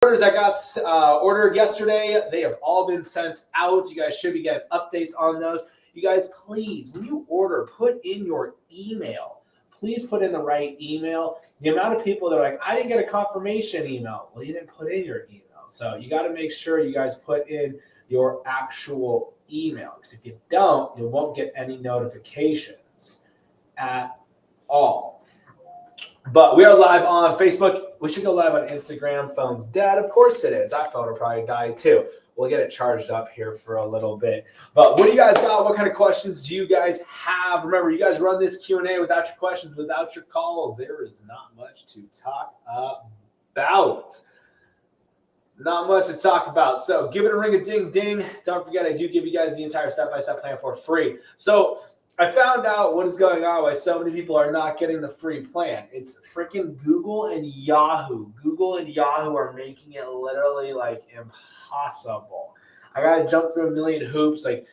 Orders that got ordered yesterday, they have all been sent out. You guys should be getting updates on those. You guys, please, when you order, put in your email. Please put in the right email. The amount of people that are like, I didn't get a confirmation email. Well, you didn't put in your email. So you got to make sure you guys put in your actual email. Because if you don't, you won't get any notifications at all. But we are live on Facebook. We should go live on Instagram. Phone's dead. Of course it is. That phone will probably die too. We'll get it charged up here for a little bit. But what do you guys got? What kind of questions do you guys have? Remember, you guys run this Q&A without your questions, without your calls. There is not much to talk about. Not much to talk about. So give it a ring a ding ding. Don't forget, I do give you guys the entire step-by-step plan for free. So I found out what is going on, why so many people are not getting the free plan. It's freaking Google and Yahoo. Google and Yahoo are making it literally like impossible. I got to jump through a million hoops. Like,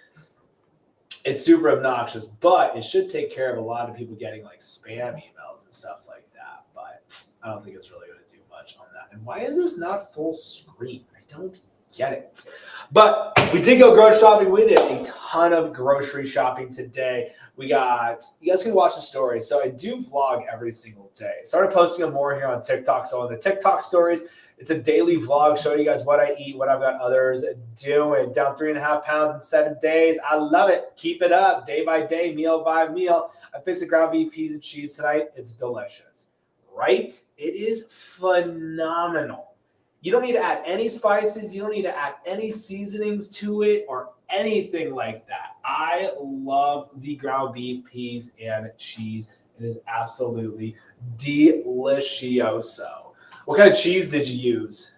it's super obnoxious, but it should take care of a lot of people getting like spam emails and stuff like that. But I don't think it's really going to do much on that. And why is this not full screen? I don't get it. But we did go grocery shopping. We did a ton of grocery shopping today. You guys can watch the stories. So I do vlog every single day. Started posting them more here on TikTok. So on the TikTok stories, it's a daily vlog showing you guys what I eat, what I've got others doing. Down 3.5 pounds in 7 days. I love it. Keep it up day by day, meal by meal. I fixed a ground beef, peas, and cheese tonight. It's delicious, right? It is phenomenal. You don't need to add any spices. You don't need to add any seasonings to it or anything like that. I love the ground beef, peas, and cheese. It is absolutely delicioso. What kind of cheese did you use?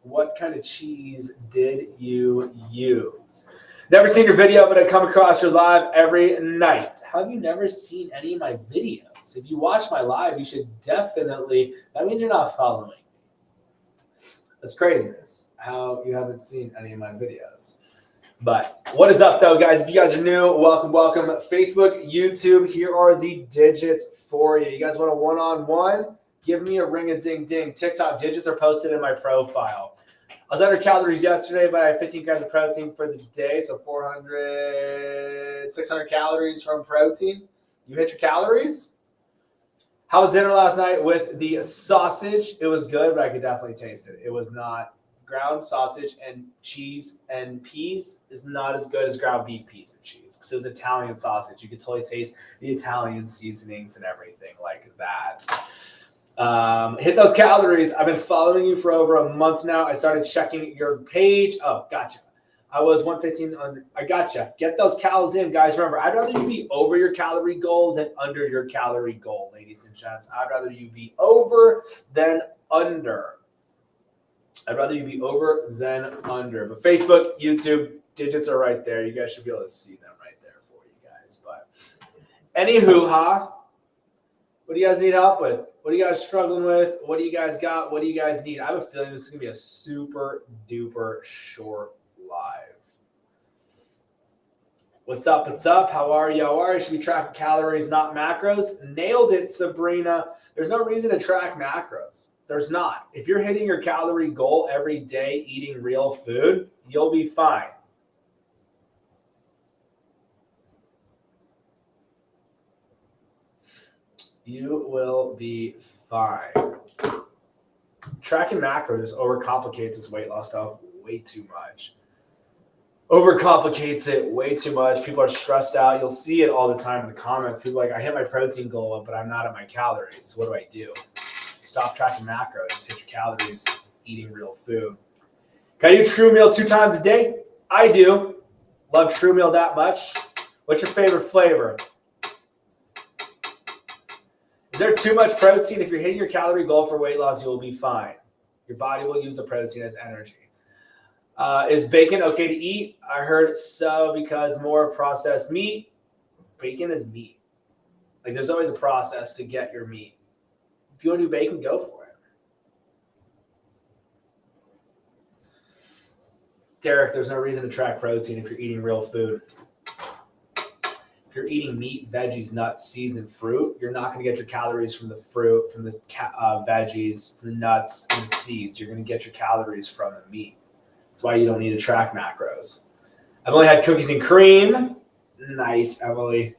What kind of cheese did you use? Never seen your video, but I come across your live every night. Have you never seen any of my videos? If you watch my live, you should definitely, that means you're not following. That's craziness, how you haven't seen any of my videos. But what is up, though, guys? If you guys are new, welcome. Facebook, YouTube, here are the digits for you. You guys want a one-on-one? Give me a ring-a-ding-ding. TikTok digits are posted in my profile. I was under calories yesterday, but I had 15 grams of protein for the day, so 600 calories from protein. You hit your calories? How was dinner last night with the sausage? It was good, but I could definitely taste it. It was not ground sausage and cheese and peas is not as good as ground beef, peas, and cheese because it was Italian sausage. You could totally taste the Italian seasonings and everything like that. Hit those calories. I've been following you for over a month now. I started checking your page. Oh, gotcha. I was 115 under. I gotcha. Get those calories in, guys. Remember, I'd rather you be over your calorie goal than under your calorie goal, ladies and gents. I'd rather you be over than under. I'd rather you be over than under. But Facebook, YouTube, digits are right there. You guys should be able to see them right there for you guys. But anywho, what do you guys need help with? What are you guys struggling with? What do you guys got? What do you guys need? I have a feeling this is going to be a super duper short live. What's up? How are you? Should be tracking calories, not macros. Nailed it, Sabrina. There's no reason to track macros. There's not. If you're hitting your calorie goal every day, eating real food, you'll be fine. You will be fine. Tracking macros overcomplicates this weight loss stuff way too much. Overcomplicates it way too much. People are stressed out. You'll see it all the time in the comments. People are like, I hit my protein goal, but I'm not at my calories. What do I do? Stop tracking macros. Just hit your calories, eating real food. Can I do True Meal 2 times a day? I do. Love True Meal that much. What's your favorite flavor? Is there too much protein? If you're hitting your calorie goal for weight loss, you will be fine. Your body will use the protein as energy. Is bacon okay to eat? I heard so because more processed meat. Bacon is meat. Like there's always a process to get your meat. If you want to do bacon, go for it. Derek, there's no reason to track protein if you're eating real food. If if you're eating meat, veggies, nuts, seeds, and fruit, you're not going to get your calories from the fruit, from the veggies, from the nuts, and the seeds. You're going to get your calories from the meat. That's why you don't need to track macros. I've only had cookies and cream. Nice, Emily.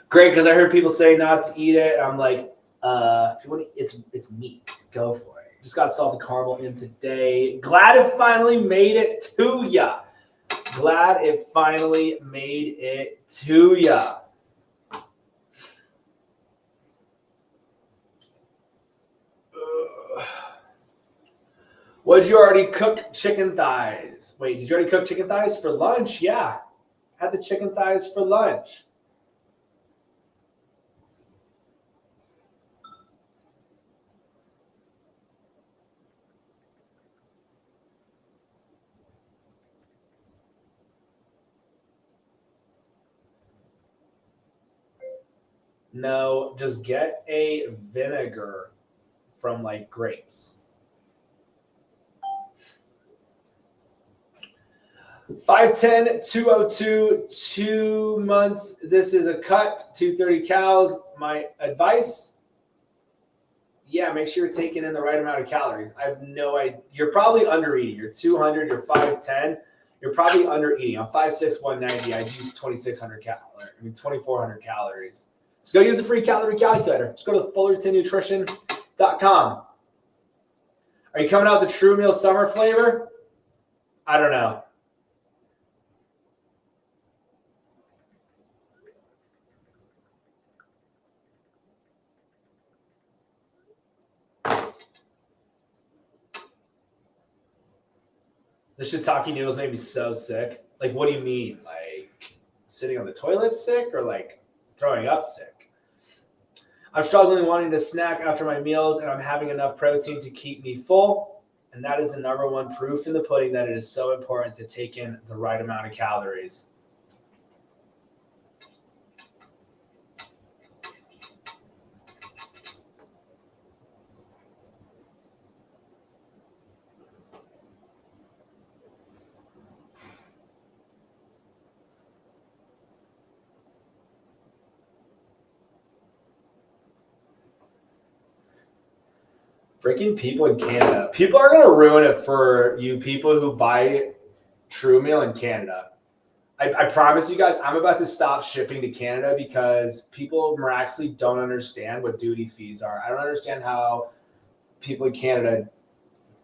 Great, because I heard people say not to eat it. I'm like, if you want to, it's meat. Go for it. Just got salted caramel in today. Glad it finally made it to ya. Glad it finally made it to ya. Would you already cook chicken thighs? Wait, did you already cook chicken thighs for lunch? Yeah. Had the chicken thighs for lunch. No, just get a vinegar from like grapes. 5'10", 202, 2 months. This is a cut, 230 calories. My advice, yeah, make sure you're taking in the right amount of calories. I have no idea. You're probably under eating. You're 200, you're 5'10". You're probably under eating. I'm 5'6", 190. I use 2,600 calories. 2,400 calories. So go use a free calorie calculator. Just go to fullertonnutrition.com. Are you coming out with the True Meal summer flavor? I don't know. The shiitake noodles made me so sick. Like, what do you mean? Like, sitting on the toilet sick or like throwing up sick? I'm struggling wanting to snack after my meals, and I'm having enough protein to keep me full. And that is the number one proof in the pudding that it is so important to take in the right amount of calories. Freaking people in Canada. People are going to ruin it for you people who buy True Meal in Canada. I promise you guys, I'm about to stop shipping to Canada because people miraculously don't understand what duty fees are. I don't understand how people in Canada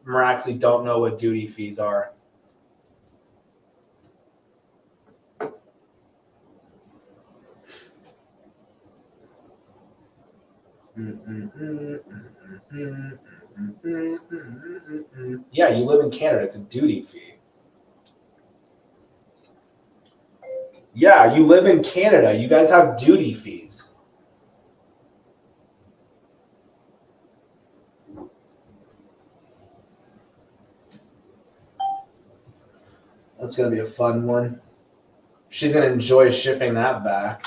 miraculously don't know what duty fees are. Yeah, you live in Canada. It's a duty fee. Yeah, you live in Canada. You guys have duty fees. That's going to be a fun one. She's going to enjoy shipping that back.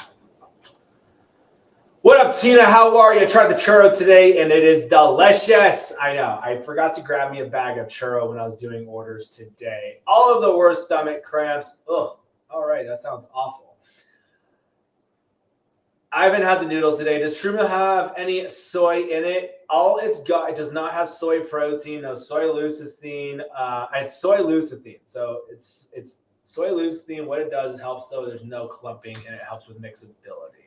What up, Tina? How are you? I tried the churro today, and it is delicious. I know. I forgot to grab me a bag of churro when I was doing orders today. All of the worst stomach cramps. Ugh. All right, that sounds awful. I haven't had the noodles today. Does True Meal have any soy in it? All it's got, it does not have soy protein, no soy lecithin. It's soy lecithin. So it's soy lecithin. What it does helps though. There's no clumping, and it helps with mixability.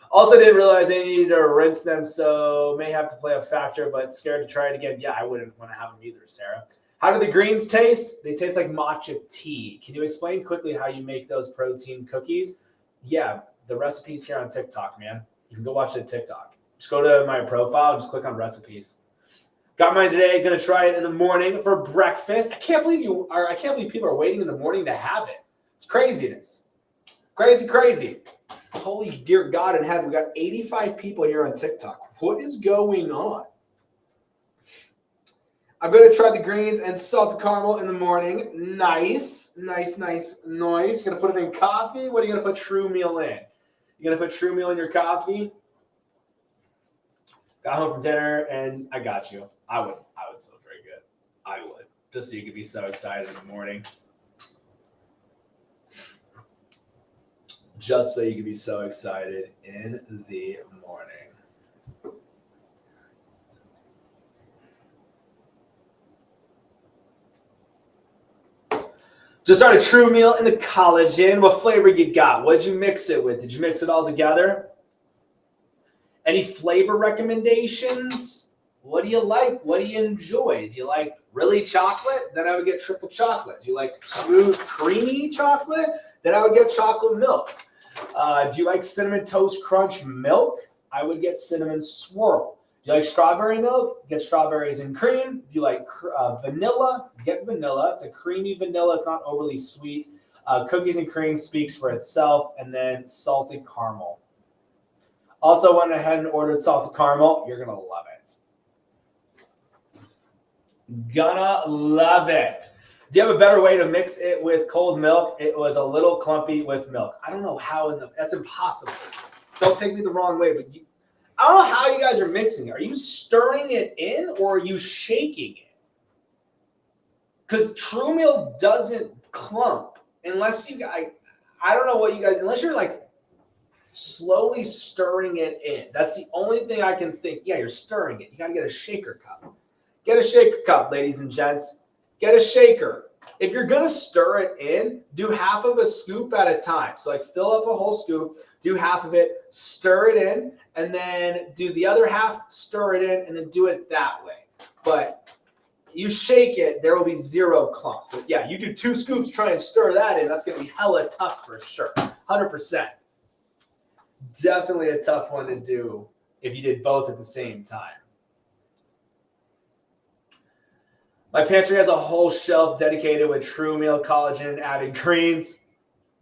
Also, didn't realize I needed to rinse them, so may have to play a factor, but scared to try it again. Yeah, I wouldn't want to have them either, Sarah. How do the greens taste? They taste like matcha tea. Can you explain quickly how you make those protein cookies? Yeah, the recipe's here on TikTok, man. You can go watch it on TikTok. Just go to my profile and just click on recipes. Got mine today. Gonna try it in the morning for breakfast. I can't believe people are waiting in the morning to have it. It's craziness. Crazy. Holy dear God in heaven, we got 85 people here on TikTok. What is going on? I'm going to try the greens and salted caramel in the morning. Nice. Going to put it in coffee? What are you going to put True Meal in? You going to put True Meal in your coffee? Got home from dinner and I got you. I would still drink it. I would. Just so you could be so excited in the morning. just so you can be so excited in the morning. Just started True Meal in the collagen. What flavor you got? What'd you mix it with? Did you mix it all together? Any flavor recommendations? What do you like? What do you enjoy? Do you like really chocolate? Then I would get triple chocolate. Do you like smooth, creamy chocolate? Then I would get chocolate milk. Do you like Cinnamon Toast Crunch milk? I would get cinnamon swirl. Do you like strawberry milk? Get strawberries and cream. If you like vanilla, get vanilla. It's a creamy vanilla. It's not overly sweet. Cookies and cream speaks for itself. And then salted caramel. Also went ahead and ordered salted caramel. You're going to love it. Gonna love it. Do you have a better way to mix it with cold milk? It was a little clumpy with milk. I don't know how. That's impossible. Don't take me the wrong way, but I don't know how you guys are mixing it. Are you stirring it in or are you shaking it? Because True Meal doesn't clump unless you guys, I don't know what you guys, unless you're like slowly stirring it in. That's the only thing I can think. Yeah, you're stirring it. You got to get a shaker cup. Get a shaker cup, ladies and gents. Get a shaker. If you're going to stir it in, do half of a scoop at a time. So like fill up a whole scoop, do half of it, stir it in, and then do the other half, stir it in, and then do it that way. But you shake it, there will be zero clumps. But yeah, you do 2 scoops, try and stir that in. That's going to be hella tough for sure. 100%. Definitely a tough one to do if you did both at the same time. My pantry has a whole shelf dedicated with True Meal, collagen, and added greens.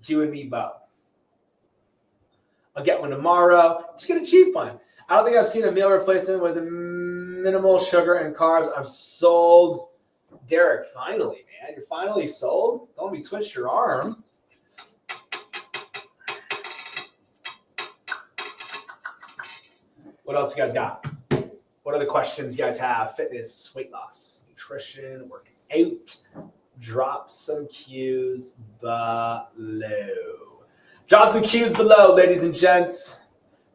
You and me both. I'll get one tomorrow. Just get a cheap one. I don't think I've seen a meal replacement with minimal sugar and carbs. I'm sold. Derek, finally, man. You're finally sold? Don't let me twist your arm. What else you guys got? What other questions you guys have? Fitness, weight loss, nutrition, working out. Drop some cues below. Drop some cues below, ladies and gents.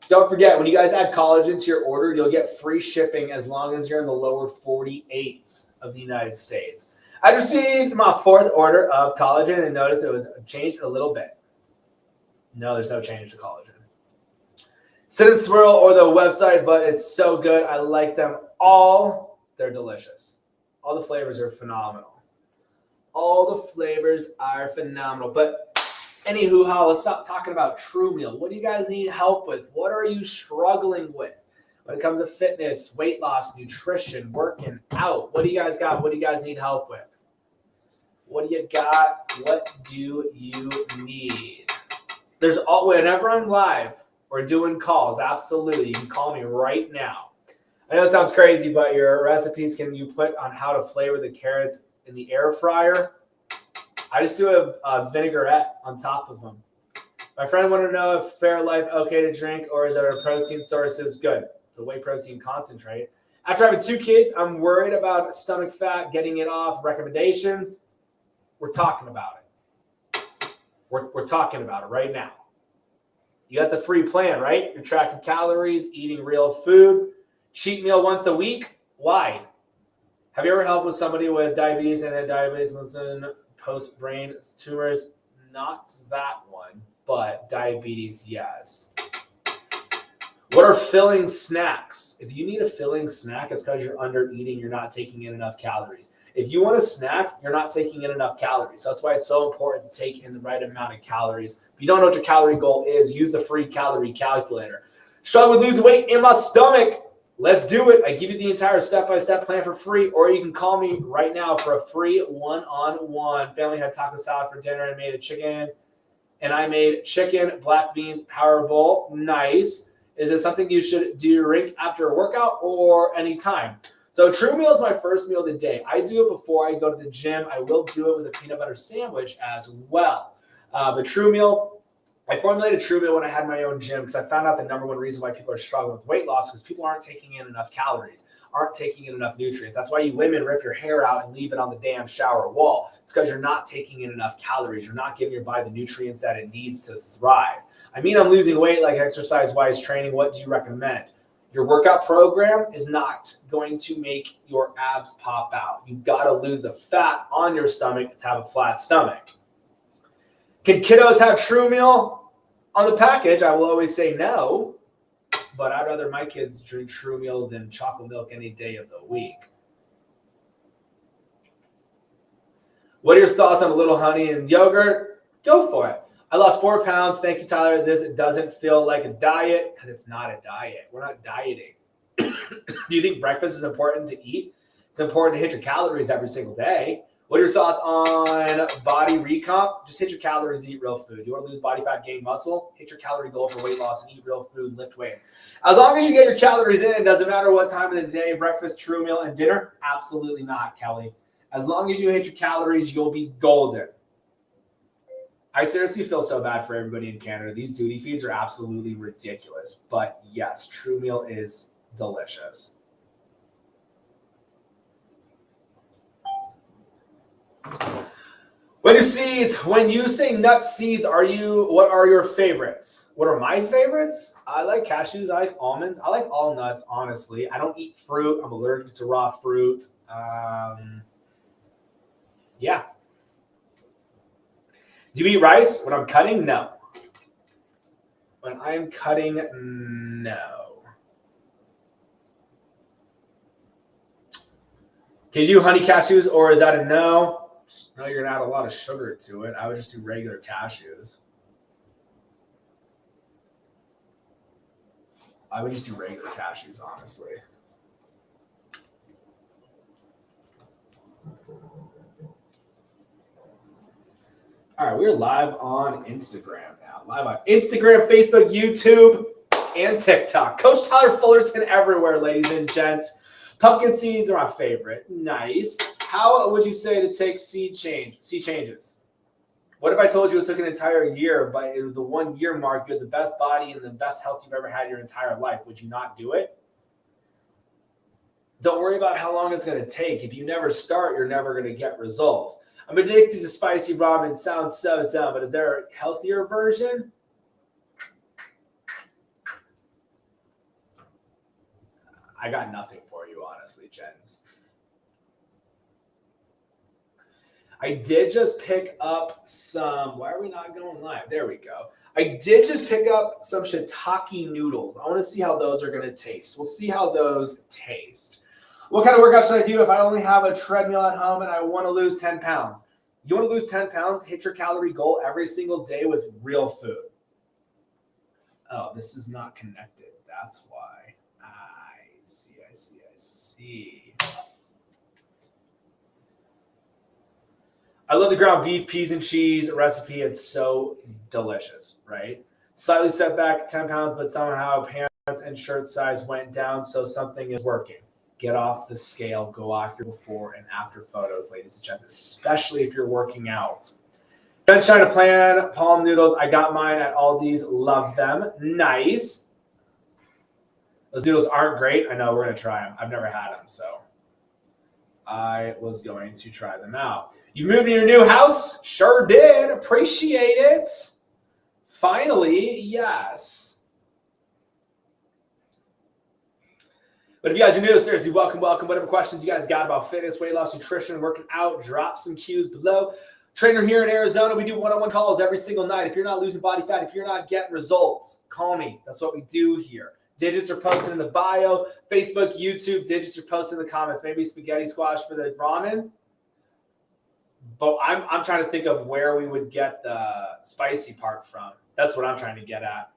Don't forget, when you guys add collagen to your order, you'll get free shipping as long as you're in the lower 48 of the United States. I received my 4th order of collagen and noticed it was changed a little bit. No, there's no change to collagen. Cinnamon Swirl or the website, but it's so good. I like them all. They're delicious. All the flavors are phenomenal. All the flavors are phenomenal. But anywho, let's stop talking about True Meal. What do you guys need help with? What are you struggling with when it comes to fitness, weight loss, nutrition, working out? What do you guys got? What do you guys need help with? What do you got? What do you need? There's all, whenever I'm live or doing calls, absolutely, you can call me right now. I know it sounds crazy, but your recipes can you put on how to flavor the carrots in the air fryer? I just do a vinaigrette on top of them. My friend wanted to know if Fairlife okay to drink or is there a protein source is good. It's a whey protein concentrate. After having 2 kids, I'm worried about stomach fat, getting it off. Recommendations? We're talking about it. We're talking about it right now. You got the free plan, right? You're tracking calories, eating real food, cheat meal once a week. Why? Have you ever helped with somebody with diabetes and diabetes insulin post-brain tumors? Not that one, but diabetes, yes. What are filling snacks? If you need a filling snack, it's because you're under eating, you're not taking in enough calories. If you want a snack, you're not taking in enough calories. That's why it's so important to take in the right amount of calories. If you don't know what your calorie goal is, use the free calorie calculator. Struggle with losing weight in my stomach? Let's do it. I give you the entire step-by-step plan for free, or you can call me right now for a free one-on-one. Family had taco salad for dinner and made I made chicken, black beans, power bowl. Nice. Is this something you should drink after a workout or anytime? So True Meal is my first meal of the day. I do it before I go to the gym. I will do it with a peanut butter sandwich as well. But True Meal, I formulated True Meal when I had my own gym because I found out the number one reason why people are struggling with weight loss is people aren't taking in enough calories, aren't taking in enough nutrients. That's why you women rip your hair out and leave it on the damn shower wall. It's because you're not taking in enough calories. You're not giving your body the nutrients that it needs to thrive. I mean, I'm losing weight, like exercise-wise training. What do you recommend? Your workout program is not going to make your abs pop out. You've got to lose the fat on your stomach to have a flat stomach. Can kiddos have True Meal on the package? I will always say no, but I'd rather my kids drink True Meal than chocolate milk any day of the week. What are your thoughts on a little honey and yogurt? Go for it. I lost 4 pounds. Thank you, Tyler. This doesn't feel like a diet because it's not a diet. We're not dieting. Do you think breakfast is important to eat? It's important to hit your calories every single day. What are your thoughts on body recomp? Just hit your calories, eat real food. You want to lose body fat, gain muscle? Hit your calorie goal for weight loss and eat real food, lift weights. As long as you get your calories in, it doesn't matter what time of the day, breakfast, True Meal, and dinner? Absolutely not, Kelly. As long as you hit your calories, you'll be golden. I seriously feel so bad for everybody in Canada. These duty fees are absolutely ridiculous. But yes, True Meal is delicious. When you say nut seeds, what are your favorites? What are my favorites? I like cashews. I like almonds. I like all nuts, honestly. I don't eat fruit. I'm allergic to raw fruit. Yeah. Do you eat rice? When I'm cutting, no. When I'm cutting, no. Can you do honey cashews, or is that a no? No, you're going to add a lot of sugar to it. I would just do regular cashews. I would just do regular cashews, honestly. All right, we're live on Instagram now. Live on Instagram, Facebook, YouTube, and TikTok. Coach Tyler Fullerton everywhere, ladies and gents. Pumpkin seeds are my favorite. Nice. How would you say to take seed changes? What if I told you it took an entire year, but at the 1 year mark, you had the best body and the best health you've ever had your entire life? Would you not do it? Don't worry about how long it's going to take. If you never start, you're never going to get results. I'm addicted to spicy ramen. Sounds so dumb, but is there a healthier version? I got nothing for you, honestly, Jens. I did just pick up some. Why are we not going live? There we go. I did just pick up some shiitake noodles. I want to see how those are going to taste. We'll see how those taste. What kind of workout should I do if I only have a treadmill at home and I want to lose 10 pounds? You want to lose 10 pounds? Hit your calorie goal every single day with real food. Oh, this is not connected. That's why. I see. I love the ground beef, peas, and cheese recipe. It's so delicious, right? Slightly set back 10 pounds, but somehow pants and shirt size went down, so something is working. Get off the scale. Go off your before and after photos, ladies and gents, especially if you're working out. Been trying to plan palm noodles. I got mine at Aldi's. Love them. Nice. Those noodles aren't great. I know. We're going to try them. I've never had them, so I was going to try them out. You moved in your new house? Sure did. Appreciate it. Finally, yes. But if you guys are new, seriously, welcome. Whatever questions you guys got about fitness, weight loss, nutrition, working out, drop some cues below. Trainer here in Arizona. We do one-on-one calls every single night. If you're not losing body fat, if you're not getting results, call me. That's what we do here. Digits are posted in the bio. Facebook, YouTube, digits are posted in the comments. Maybe spaghetti squash for the ramen. But I'm trying to think of where we would get the spicy part from. That's what I'm trying to get at.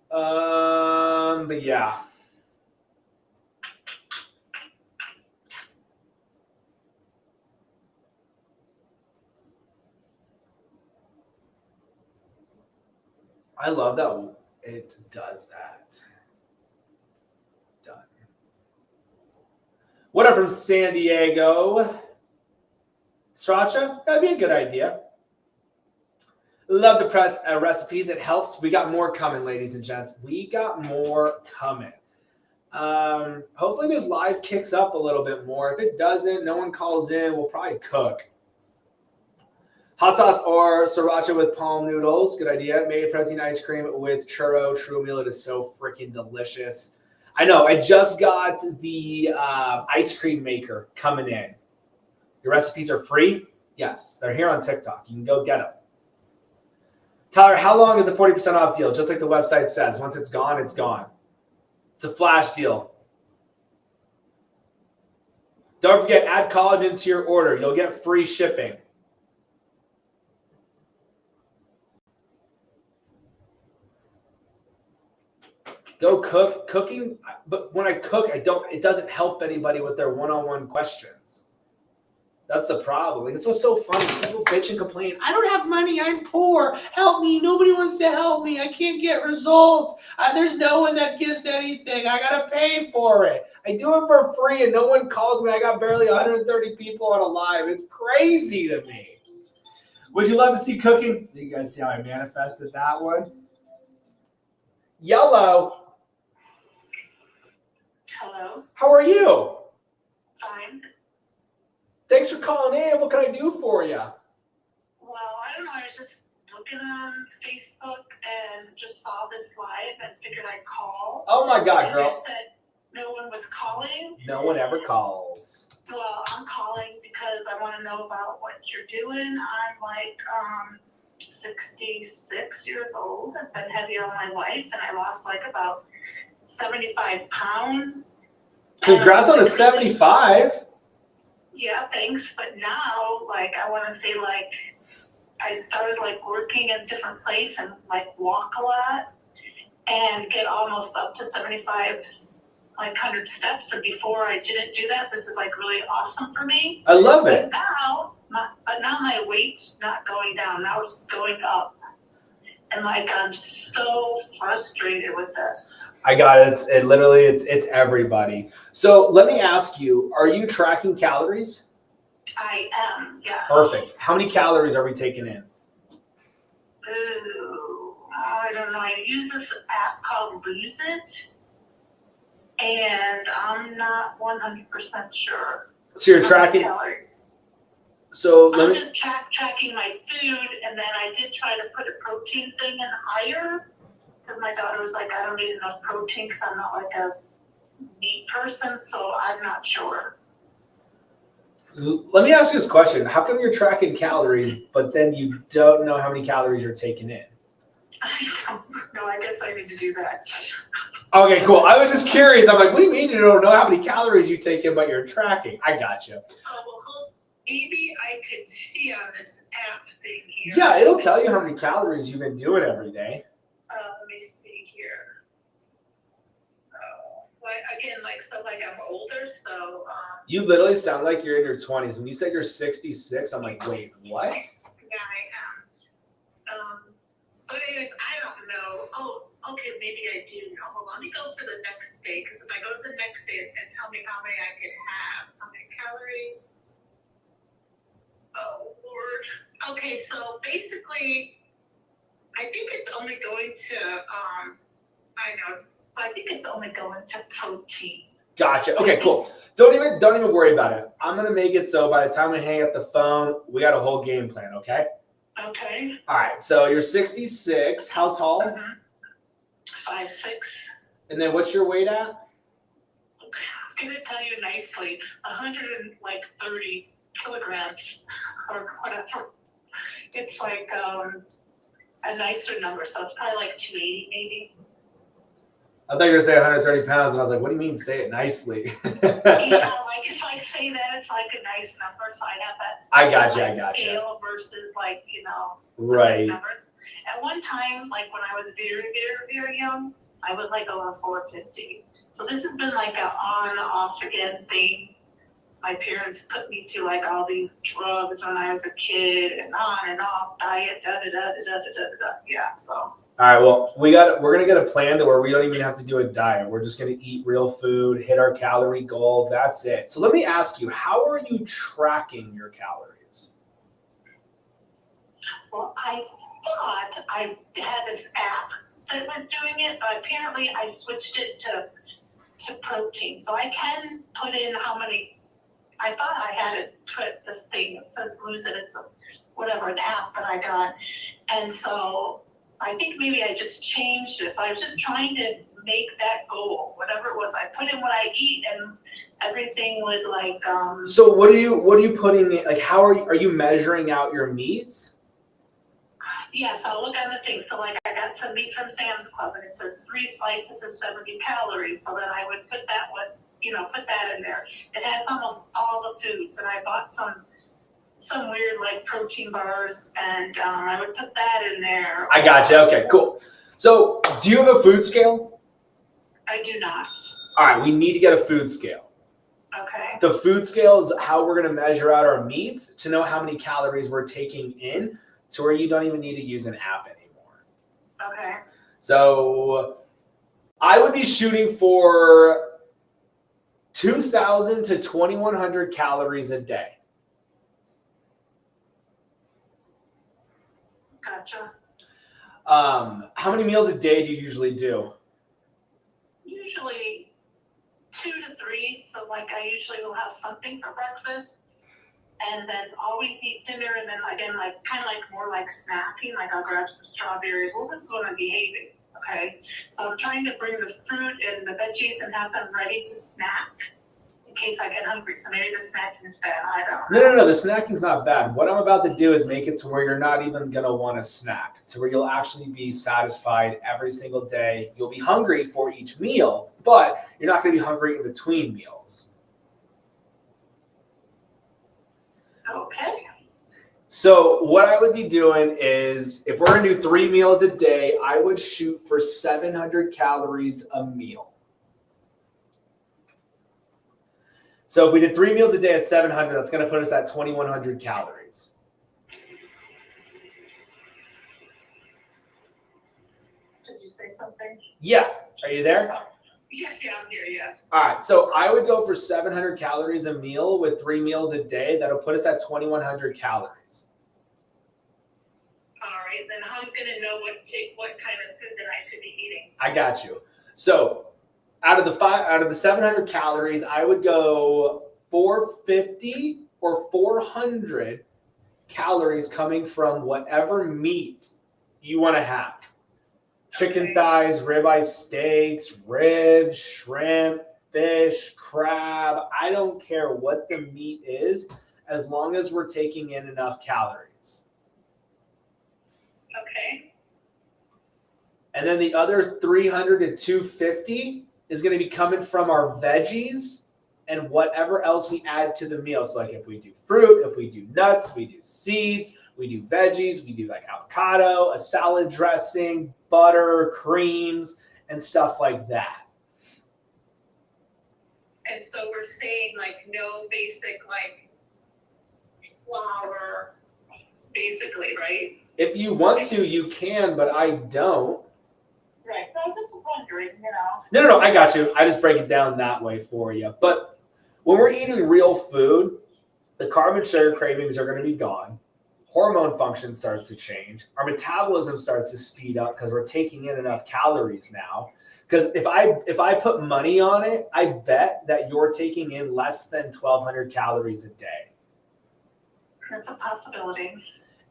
But yeah. I love that it does that. Done. What up from San Diego? Sriracha? That'd be a good idea. Love the press recipes. It helps. We got more coming, ladies and gents. We got more coming. Hopefully this live kicks up a little bit more. If it doesn't, no one calls in, we'll probably cook. Hot sauce or sriracha with palm noodles. Good idea. Made protein ice cream with churro. True meal. It is so freaking delicious. I know. I just got the ice cream maker coming in. Your recipes are free? Yes. They're here on TikTok. You can go get them. Tyler, how long is the 40% off deal? Just like the website says. Once it's gone, it's gone. It's a flash deal. Don't forget, add collagen to your order. You'll get free shipping. Go cook. Cooking, but when I cook, it doesn't help anybody with their one-on-one questions. That's the problem. Like, it's what's so funny. People bitch and complain. I don't have money. I'm poor. Help me. Nobody wants to help me. I can't get results. There's no one that gives anything. I got to pay for it. I do it for free and no one calls me. I got barely 130 people on a live. It's crazy to me. Would you love to see cooking? You guys see how I manifested that one? Yellow. Hello. How are you? Fine. Thanks for calling in. What can I do for you? Well, I don't know. I was just looking on Facebook and just saw this live and figured I'd call. Oh my God, And girl. you said no one was calling. No one ever calls. Well, I'm calling because I want to know about what you're doing. I'm like 66 years old. I've been heavy on my life and I lost like about 75 pounds. Congrats on the 75. Yeah, thanks. But now, like, I want to say, like, I started, like, working in a different place and, like, walk a lot and get almost up to 75, like, 100 steps. And before I didn't do that, this is, like, really awesome for me. I love it. But now my weight's not going down. Now it's going up. And, like, I'm so frustrated with this. I got it. It's everybody. So let me ask you, are you tracking calories? I am, yes. Perfect. How many calories are we taking in? Ooh, I don't know. I use this app called Lose It, and I'm not 100% sure. So you're tracking calories. So I'm just tracking my food, and then I did try to put a protein thing in higher because my daughter was like, I don't need enough protein because I'm not like a meat person, so I'm not sure. Let me ask you this question. How come you're tracking calories, but then you don't know how many calories you're taking in? I don't know. I guess I need to do that. Okay, cool. I was just curious. I'm like, what do you mean you don't know how many calories you take in, but you're tracking? I got you. Oh, well, maybe I could see on this app thing here. Yeah, it'll tell you how many calories you've been doing every day. Let me see here. I'm older, so. You literally sound like you're in your 20s. When you said you're 66, I'm like, wait, what? Yeah, I am. So anyways, I don't know. Oh, okay, maybe I do know. Hold on, let me go for the next day, because if I go to the next day, it's going to tell me how many I could have. How many calories? Oh, Lord. Okay, so basically, I think it's only going to, I think it's only going to protein. Gotcha. Okay, cool. Don't even worry about it. I'm gonna make it so by the time we hang up the phone, we got a whole game plan, okay? Okay. All right, so you're 66. How tall? 5'6". And then what's your weight at? I'm gonna tell you nicely, 130 kilograms or whatever. It's like a nicer number, so it's probably like 280 maybe. I thought you were gonna say 130 pounds, and I was like, what do you mean say it nicely? Yeah, like if I say that, it's like a nice number, so I have that. I got you. Scale versus like, right. Numbers. At one time, like when I was very, very, very young, I would like over 450. So this has been like an on, off again thing. My parents put me through like all these drugs when I was a kid and on and off diet, yeah, so. All right, well, we're gonna get a plan to where we don't even have to do a diet. We're just gonna eat real food, hit our calorie goal. That's it. So let me ask you, how are you tracking your calories? Well, I thought I had this app that was doing it, but apparently I switched it to protein. So I can put in how many. I thought I had it put this thing. It says Lose It. It's a whatever, an app that I got. And so I think maybe I just changed it. But I was just trying to make that goal, whatever it was. I put in what I eat, and everything was like. So what are you putting in, like, how are you measuring out your meats? Yeah, so I'll look on the thing. So like I got some meat from Sam's Club, and it says 3 slices is 70 calories. So then I would put that put that in there. It has almost all the foods, and I bought some weird like protein bars, and I would put that in there. I gotcha. Okay, cool. So do you have a food scale? I do not. All right, we need to get a food scale. Okay. The food scale is how we're going to measure out our meats to know how many calories we're taking in, to where you don't even need to use an app anymore. Okay. So I would be shooting for 2,000 to 2,100 calories a day. Gotcha. How many meals a day do you usually do? Usually 2 to 3. So like I usually will have something for breakfast, and then always eat dinner, and then again like kind of like more like snacking. Like I'll grab some strawberries. Well, this is when I'm behaving. Okay. So I'm trying to bring the fruit and the veggies and have them ready to snack in case I get hungry. So maybe the snacking is bad. I don't know. No. The snacking's not bad. What I'm about to do is make it to where you're not even going to want to snack, to where you'll actually be satisfied every single day. You'll be hungry for each meal, but you're not going to be hungry in between meals. Okay. So what I would be doing is, if we're going to do 3 meals a day, I would shoot for 700 calories a meal. So if we did 3 meals a day at 700, that's going to put us at 2,100 calories. Did you say something? Yeah. Are you there? Yeah, I'm here, yes. All right. So I would go for 700 calories a meal with 3 meals a day. That'll put us at 2,100 calories. All right, then how am I going to know what kind of food that I should be eating? I got you. So out of the 700 calories, I would go 450 or 400 calories coming from whatever meat you want to have. Chicken thighs, ribeye steaks, ribs, shrimp, fish, crab. I don't care what the meat is, as long as we're taking in enough calories. Okay. And then the other 300 to 250 is going to be coming from our veggies and whatever else we add to the meal. So like if we do fruit, if we do nuts, we do seeds, we do veggies, we do like avocado, a salad dressing, butter, creams, and stuff like that. And so we're saying like no basic like flour, basically, right? If you want to, you can, but I don't. Right. So I'm just wondering, you know. No, I got you. I just break it down that way for you. But when we're eating real food, the carb and sugar cravings are going to be gone. Hormone function starts to change. Our metabolism starts to speed up because we're taking in enough calories now. Because if I put money on it, I bet that you're taking in less than 1,200 calories a day. That's a possibility.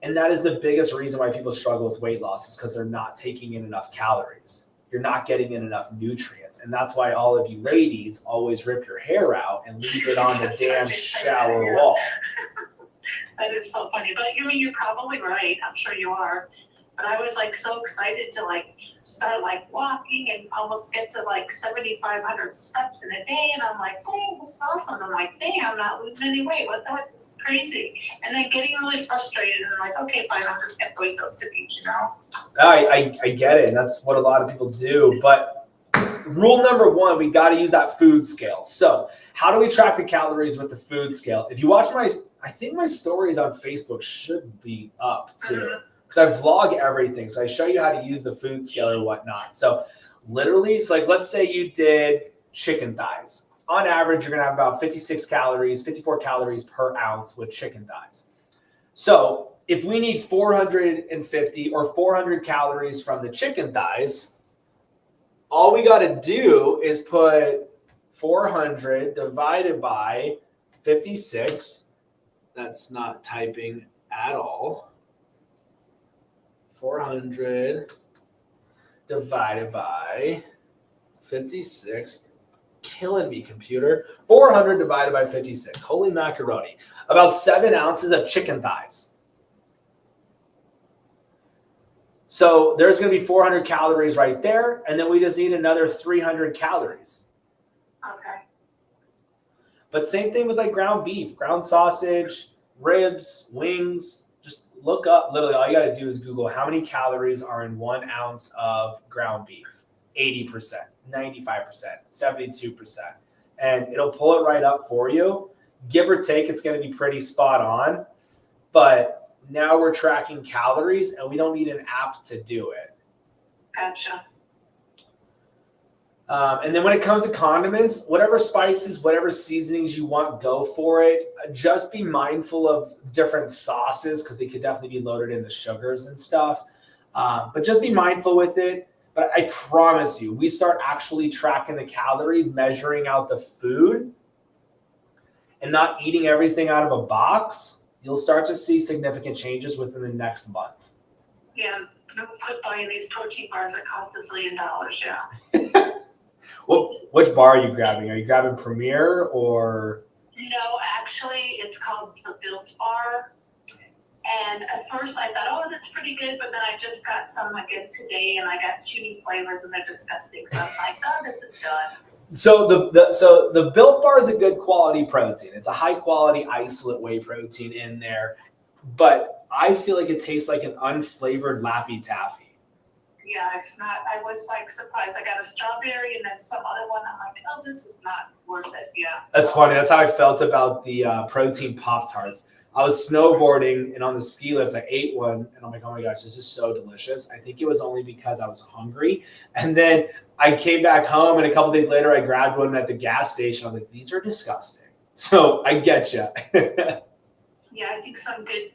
And that is the biggest reason why people struggle with weight loss, is because they're not taking in enough calories. You're not getting in enough nutrients. And that's why all of you ladies always rip your hair out and leave it on the damn shower wall. That is so funny. But I mean, you're probably right. I'm sure you are. But I was like so excited to like start like walking and almost get to like 7,500 steps in a day. And I'm like, dang, this is awesome. I'm like, dang, I'm not losing any weight. What the heck? This is crazy. And then getting really frustrated and like, okay, fine, I'm just going to eat those cookies, you know? I get it. And that's what a lot of people do. But rule number 1, we got to use that food scale. So how do we track the calories with the food scale? If you watch I think my stories on Facebook should be up too. Because I vlog everything. So I show you how to use the food scale or whatnot. So literally, it's like, let's say you did chicken thighs. On average, you're going to have about 54 calories per ounce with chicken thighs. So if we need 450 or 400 calories from the chicken thighs, all we got to do is put 400 divided by 56. That's not typing at all. 400 divided by 56. Killing me, computer. 400 divided by 56. Holy macaroni. About 7 ounces of chicken thighs. So there's going to be 400 calories right there. And then we just need another 300 calories. Okay. But same thing with like ground beef, ground sausage, ribs, wings. Just look up, literally all you got to do is Google how many calories are in 1 ounce of ground beef. 80%, 95%, 72%. And it'll pull it right up for you. Give or take, it's going to be pretty spot on. But now we're tracking calories and we don't need an app to do it. Gotcha. And then when it comes to condiments, whatever spices, whatever seasonings you want, go for it. Just be mindful of different sauces because they could definitely be loaded in the sugars and stuff. But just be mindful with it. But I promise you, we start actually tracking the calories, measuring out the food, and not eating everything out of a box, you'll start to see significant changes within the next month. Yeah, don't quit buying these protein bars that cost $1 zillion, yeah. Well, which bar are you grabbing? Are you grabbing Premier or? No, actually, it's called the Built Bar. And at first I thought, oh, that's pretty good. But then I just got some again today and I got 2 new flavors and they're disgusting. So I'm like, oh, this is done. So the Built Bar is a good quality protein. It's a high quality isolate whey protein in there. But I feel like it tastes like an unflavored Laffy Taffy. Yeah, it's not. I was like surprised. I got a strawberry and then some other one. I'm like, oh, this is not worth it. Yeah. That's funny. That's how I felt about the protein Pop-Tarts. I was snowboarding and on the ski lifts, I ate one and I'm like, oh my gosh, this is so delicious. I think it was only because I was hungry. And then I came back home and a couple days later, I grabbed one at the gas station. I was like, these are disgusting. So I get you. Yeah, I think some good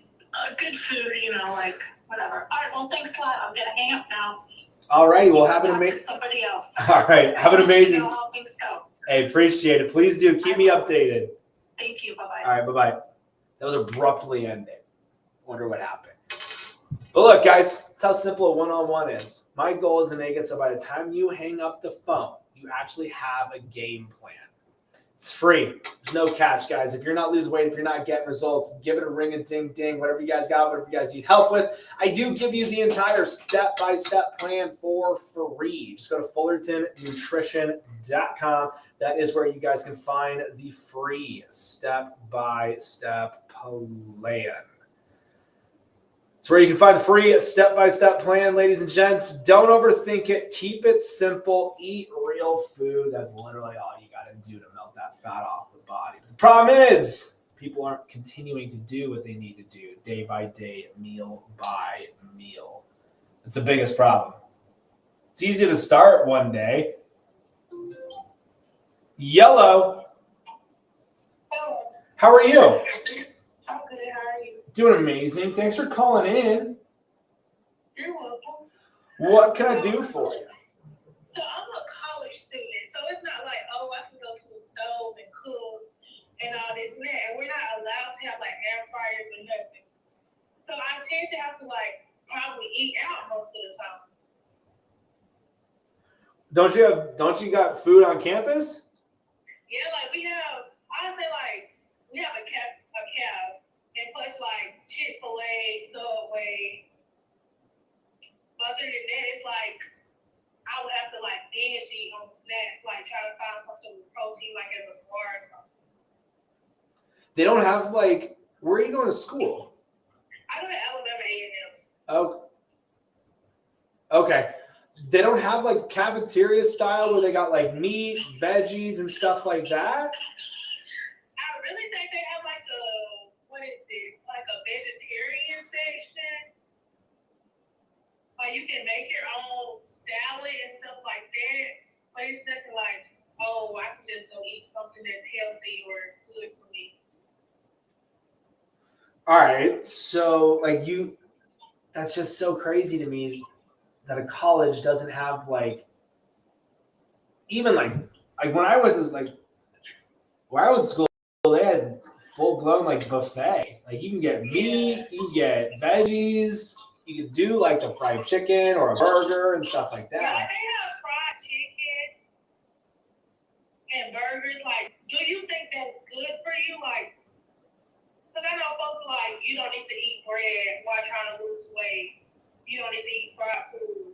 food, like whatever. All right, well, thanks a lot. I'm going to hang up now. All righty, well, have an Talk to amazing. somebody else. All right, have an amazing. How things go. Hey, appreciate it. Please do keep me updated. Thank you. Bye-bye. All right, bye-bye. That was abruptly ending. Wonder what happened. But look, guys, that's how simple a one-on-one is. My goal is to make it so by the time you hang up the phone, you actually have a game plan. It's free. There's no catch, guys. If you're not losing weight, if you're not getting results, give it a ring a ding ding, whatever you guys got, whatever you guys need help with. I do give you the entire step-by-step plan for free. Just go to FullertonNutrition.com. That is where you guys can find the free step-by-step plan. It's where you can find the free step-by-step plan, ladies and gents. Don't overthink it. Keep it simple. Eat real food. That's literally all you got to do to melt that fat off the body. The problem is people aren't continuing to do what they need to do day by day, meal by meal. It's the biggest problem. It's easy to start one day. Yellow. How are you? I'm good. How are you? Doing amazing. Thanks for calling in. You're welcome. What can I do for you? So I'm a college student, so it's not like, oh, I can go to the stove and cook and all this and that. And we're not allowed to have like air fryers or nothing. So I tend to have to probably eat out most of the time. Don't you got food on campus? Yeah, we have a cab, and plus Chick-fil-A, Subway. Other than that, it's I would have to binge eat on snacks, try to find something with protein, as a bar or something. They don't have where are you going to school? I go to Alabama A&M. Oh, okay. They don't have cafeteria style where they got meat, veggies, and stuff like that. I really think they have a vegetarian section. You can make your own salad and stuff like that. But it's nothing oh, I can just go eat something that's healthy or good for me. All right. So that's just so crazy to me that a college doesn't have even when I went to where I went to school, they had full blown like buffet. Like you can get meat, you can get veggies, you can do like the fried chicken or a burger and stuff like Yeah, that. they have fried chicken and burgers. Like, do you think that's good for you? Like, because I know folks like, you don't need to eat bread while trying to lose weight. You don't need to eat fried food.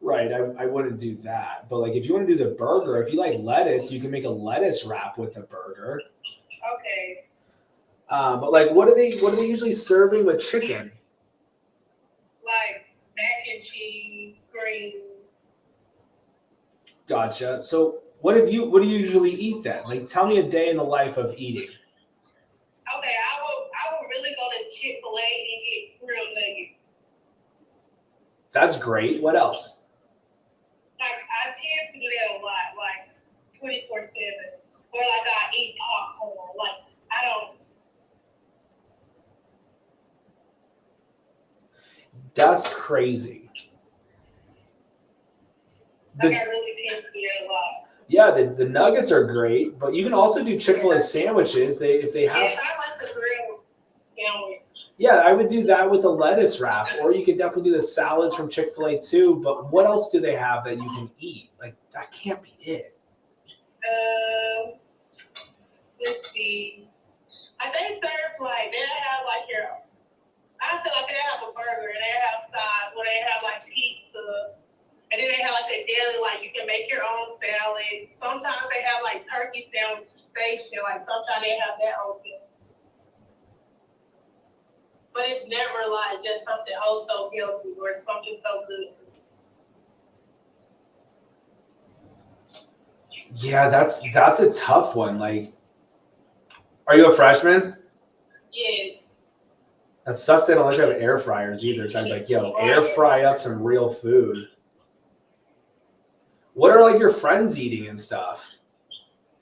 Right, I wouldn't do that. But like if you want to do the burger, if you like lettuce, you can make a lettuce wrap with the burger. Okay. But like what are they usually serving with chicken? Like mac and cheese, greens. Gotcha. So what do you usually eat then? Like tell me a day in the life of eating. Okay, I will really go to Chick-fil-A and get grilled nuggets. That's great. What else? Like I tend to do that a lot, like 24/7. Or like I eat popcorn. Like I don't. That's crazy. Like I really tend to do that a lot. Yeah, the nuggets are great, but you can also do Chick-fil-A sandwiches. If they have. Yes, I like the grilled sandwich. Yeah, I would do that with the lettuce wrap, or you could definitely do the salads from Chick-fil-A too. But what else do they have that you can eat? Like that can't be it. Let's see. I think serve like they have like your. I feel like they have a burger and they have sides where they have like pizza, and then they have like a deli like you can make your own salad. Sometimes they have like turkey sandwich station. Like sometimes they have that open. But it's never like just something oh so healthy or something so good. Yeah, that's a tough one. Like, are you a freshman? Yes. That sucks. They don't let you have air fryers either. So I'd be like, yo, air fry up some real food. What are like your friends eating and stuff?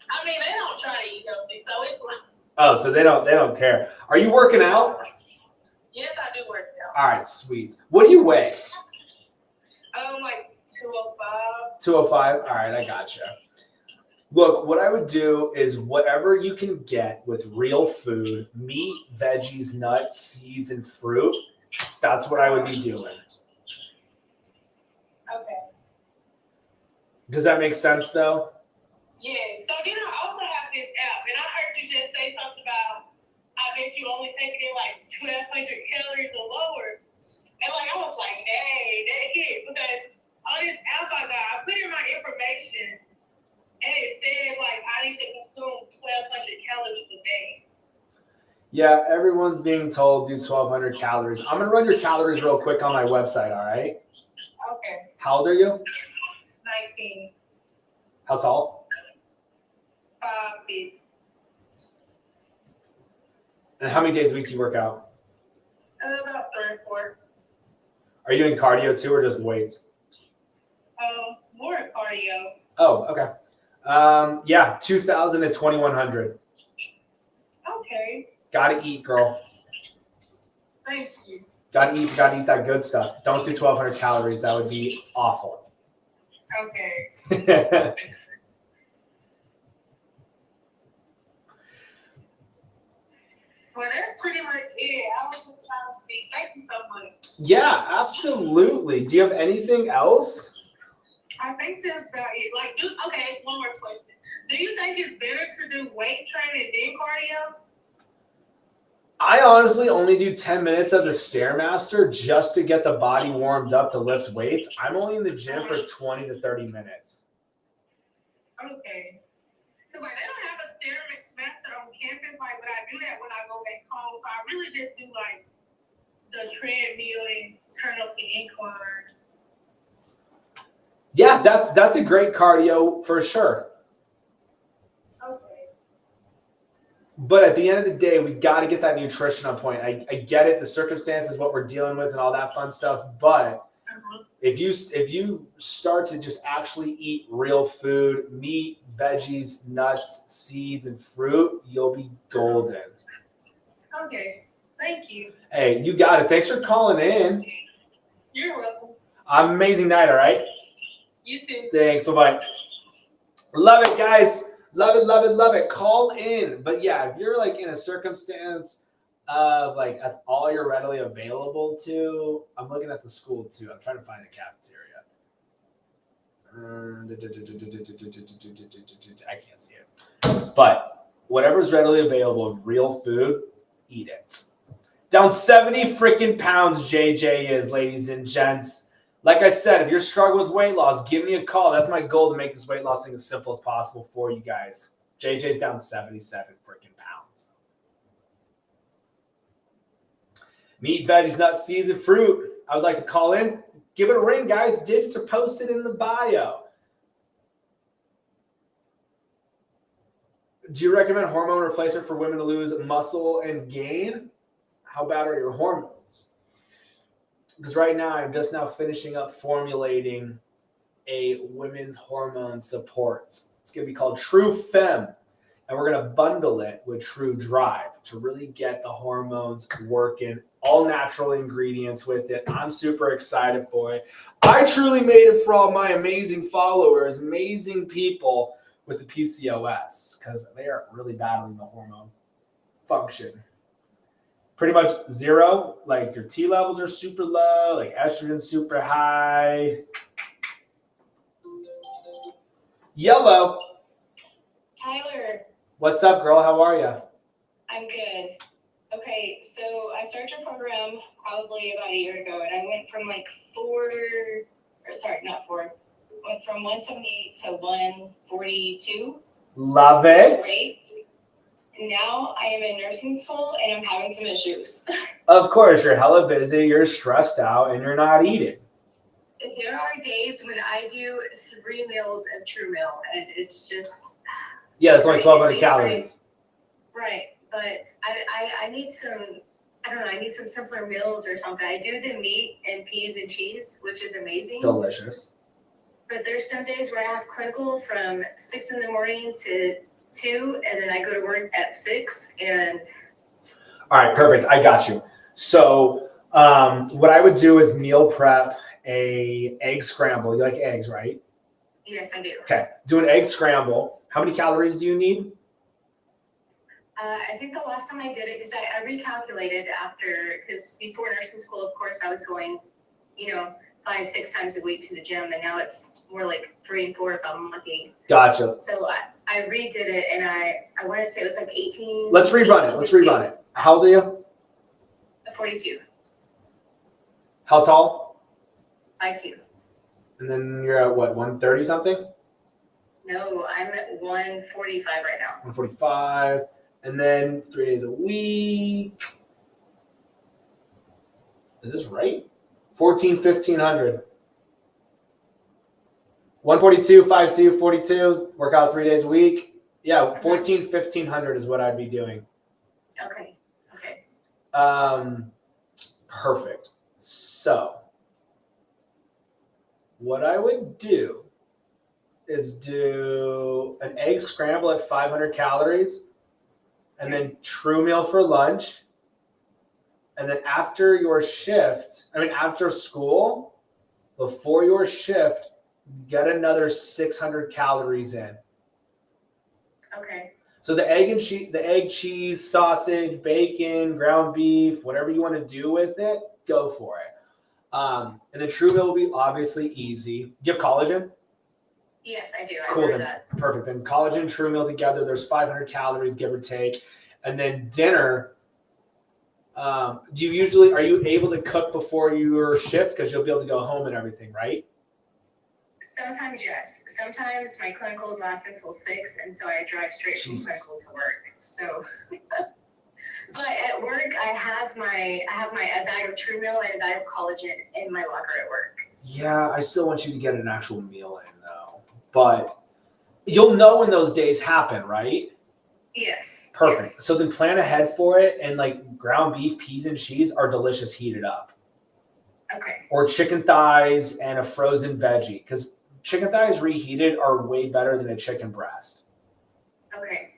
I mean, they don't try to eat healthy, so it's like. Oh, so they don't care. Are you working out? Yes, I do work out. All right, sweet. What do you weigh? Like 205. 205. All right, I gotcha. Look, what I would do is whatever you can get with real food, meat, veggies, nuts, seeds, and fruit. That's what I would be doing. Okay. Does that make sense, though? Yeah. So then I also have this app, and I heard you just say something about I bet you only taking in like 1,200 calories or lower. And like I was like, dang, that hit because on this app I put in my information. And it says like I need to consume 1,200 calories a day. Yeah, everyone's being told do 1,200 calories. I'm gonna run your calories real quick on my website. All right. Okay. How old are you? 19. How tall? 5 feet. And how many days a week do you work out? About 3 or 4. Are you doing cardio too, or just weights? More cardio. Oh, okay. Yeah, 2,000 to 2,100. Okay. Gotta eat, girl. Thank you. Gotta eat that good stuff. Don't do 1,200 calories. That would be awful. Okay. Well, that's pretty much it. I was just trying to see. Thank you so much. Yeah, absolutely. Do you have anything else? I think that's about it. Like, okay, one more question. Do you think it's better to do weight training than cardio? I honestly only do 10 minutes of the Stairmaster just to get the body warmed up to lift weights. I'm only in the gym for 20 to 30 minutes. Okay. Because like they don't have a Stairmaster on campus, like, but I do that when I go back home. So I really just do like the treadmill and turn up the incline. Yeah, that's a great cardio for sure. Okay. But at the end of the day, we got to get that nutrition on point. I get it, the circumstances, what we're dealing with, and all that fun stuff. But if you start to just actually eat real food, meat, veggies, nuts, seeds, and fruit, you'll be golden. Okay. Thank you. Hey, you got it. Thanks for calling in. You're welcome. Amazing night, all right? You too. Thanks. Bye-bye. Love it, guys. Love it, love it, love it. Call in. But yeah, if you're like in a circumstance of like that's all you're readily available to, I'm looking at the school too. I'm trying to find a cafeteria. I can't see it. But whatever's readily available of real food, eat it. Down 70 freaking pounds, JJ is, ladies and gents. Like I said, if you're struggling with weight loss, give me a call. That's my goal, to make this weight loss thing as simple as possible for you guys. JJ's down 77 freaking pounds. Meat, veggies, nuts, seeds, and fruit. I would like to call in. Give it a ring, guys. Digits are posted in the bio. Do you recommend hormone replacement for women to lose muscle and gain? How bad are your hormones? Because right now, I'm just now finishing up formulating a women's hormone support. It's going to be called True Femme, and we're going to bundle it with True Drive to really get the hormones working, all natural ingredients with it. I'm super excited for it. I truly made it for all my amazing followers, amazing people with the PCOS, because they are really battling the hormone function. Pretty much zero, like your T levels are super low, like estrogen super high. Yellow. Tyler, What's up, girl? How are you? I'm good. Okay, so I started your program probably about a year ago, and I went from like went from 178 to 142. Love it. Great. Now I am in nursing school, and I'm having some issues. Of course, you're hella busy, you're stressed out, and you're not eating. There are days when I do 3 meals of True Meal, and it's just Yeah, it's only Right, 1,200 it's calories. right. But I need some. I don't know. I need some simpler meals or something. I do the meat and peas and cheese, which is amazing. Delicious. But there's some days where I have clinical from 6 in the morning to 2, and then I go to work at 6. And All right, perfect. I got you. So what I would do is meal prep a egg scramble. You like eggs, right? yes, I do. Okay. Do an egg scramble. How many calories do you need? I think the last time I did it, because I recalculated after, because before nursing school, of course, I was going, 5-6 times a week to the gym, and now it's more like 3 and 4 if I'm lucky. Gotcha. So I redid it, and I want to say it was like 18. Let's rerun it. How old are you? 42. How tall? 5'2". And then you're at what, 130 something? No, I'm at 145 right now. 145. And then 3 days a week. Is this right? 1,500. 142, 52, 42. Work out 3 days a week. Yeah, 1,500 is what I'd be doing. Okay. Perfect. So, what I would do is do an egg scramble at 500 calories, and then True Meal for lunch. And then after school, before your shift, get another 600 calories in. Okay. So the egg, cheese, sausage, bacon, ground beef, whatever you want to do with it, go for it. And the True Meal will be obviously easy. Do you have collagen? Yes, I do. Cool, I remember then that. perfect. Then collagen and True Meal together, there's 500 calories, give or take. And then dinner, are you able to cook before your shift? Because you'll be able to go home and everything, right? Sometimes, yes. Sometimes my clinicals last until 6, and so I drive straight from Jesus. clinical to work. So, but at work, I have a bag of True Meal and a bag of collagen in my locker at work. Yeah, I still want you to get an actual meal in, though. But you'll know when those days happen, right? Yes. Perfect. Yes. So then plan ahead for it, and like ground beef, peas, and cheese are delicious heated up. Okay. Or chicken thighs and a frozen veggie, because chicken thighs reheated are way better than a chicken breast. Okay.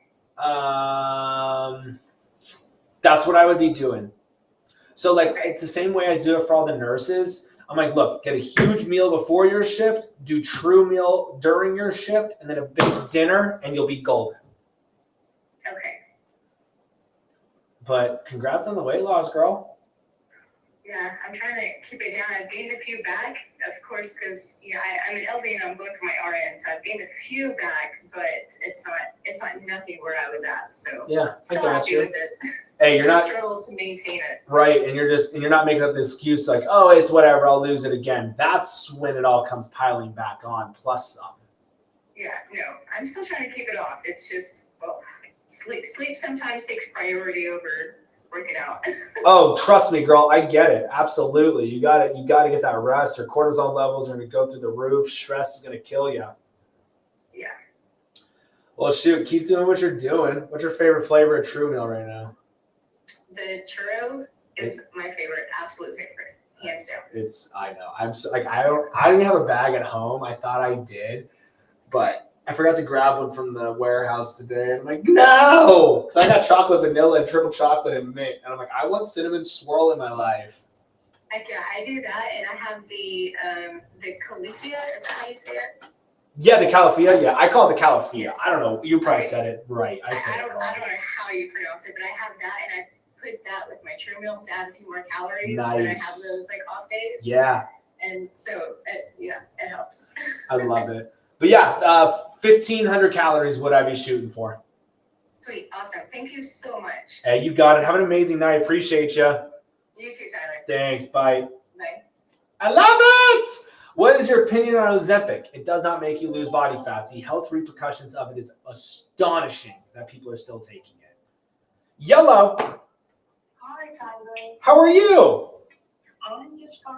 That's what I would be doing. So like Okay. it's the same way I do it for all the nurses. I'm like, look, get a huge meal before your shift, do true meal during your shift, and then a big dinner, and you'll be golden. Okay. But congrats on the weight loss, girl. Yeah, I'm trying to keep it down. I've gained a few back, of course, because I'm an LV and I'm going for my RN, so I've gained a few back, but it's not nothing where I was at. So Yeah, I still got happy you. with it. Hey, It's you're a not struggle to maintain it. right, and you're not making up the excuse like, oh, it's whatever, I'll lose it again. That's when it all comes piling back on, plus some. Yeah, no, I'm still trying to keep it off. It's just, well, sleep sometimes takes priority over working out. Oh, trust me, girl, I get it. Absolutely, you got to get that rest. Your cortisol levels are going to go through the roof. Stress is going to kill you. Yeah. Well, shoot, keep doing what you're doing. What's your favorite flavor of True Meal right now? The churro is my favorite, absolute favorite, hands down. I know. I don't even have a bag at home. I thought I did, but I forgot to grab one from the warehouse today. I'm like, no, because I got chocolate, vanilla, and triple chocolate and mint, and I'm like, I want cinnamon swirl in my life. Heck yeah, I do that, and I have the Califia. Is that how you say it? Yeah, the Califia. Yeah, I call it the Califia. Yes. I don't know. You probably said it right. I said I it don't wrong. know how you pronounce it, but I have that, and I put that with my true meal to add a few more calories when I have Nice. those like off days. Yeah, And so it helps. I love it. But yeah, 1,500 calories would I be shooting for? Sweet, awesome. Thank you so much. Hey, you got it. Have an amazing night. Appreciate you. You too, Tyler. Thanks. Bye. Bye. I love it. What is your opinion on Ozempic? It does not make you lose body fat. The health repercussions of it is astonishing that people are still taking it. Yellow, Hi, Tyler. how are you? I'm just fine.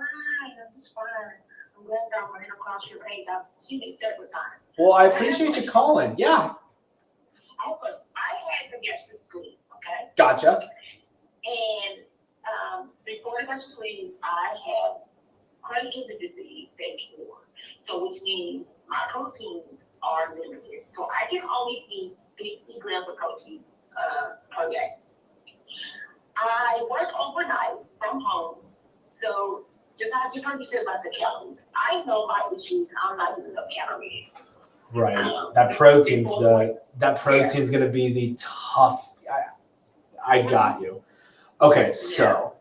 I'm glad that I'm running across your page. I've seen it several times. Well, I appreciate you calling. Yeah, I had the gastric sleeve, okay? gotcha. And before the gastric sleeve, I had chronic kidney disease, stage 4. So which means my proteins are limited. So I can only eat 50 grams of protein per day. I work overnight from home. So I just heard you say about the calories. I know my issues. I'm not eating enough calories. Right. That protein's going to be the tough. I got you. Okay, so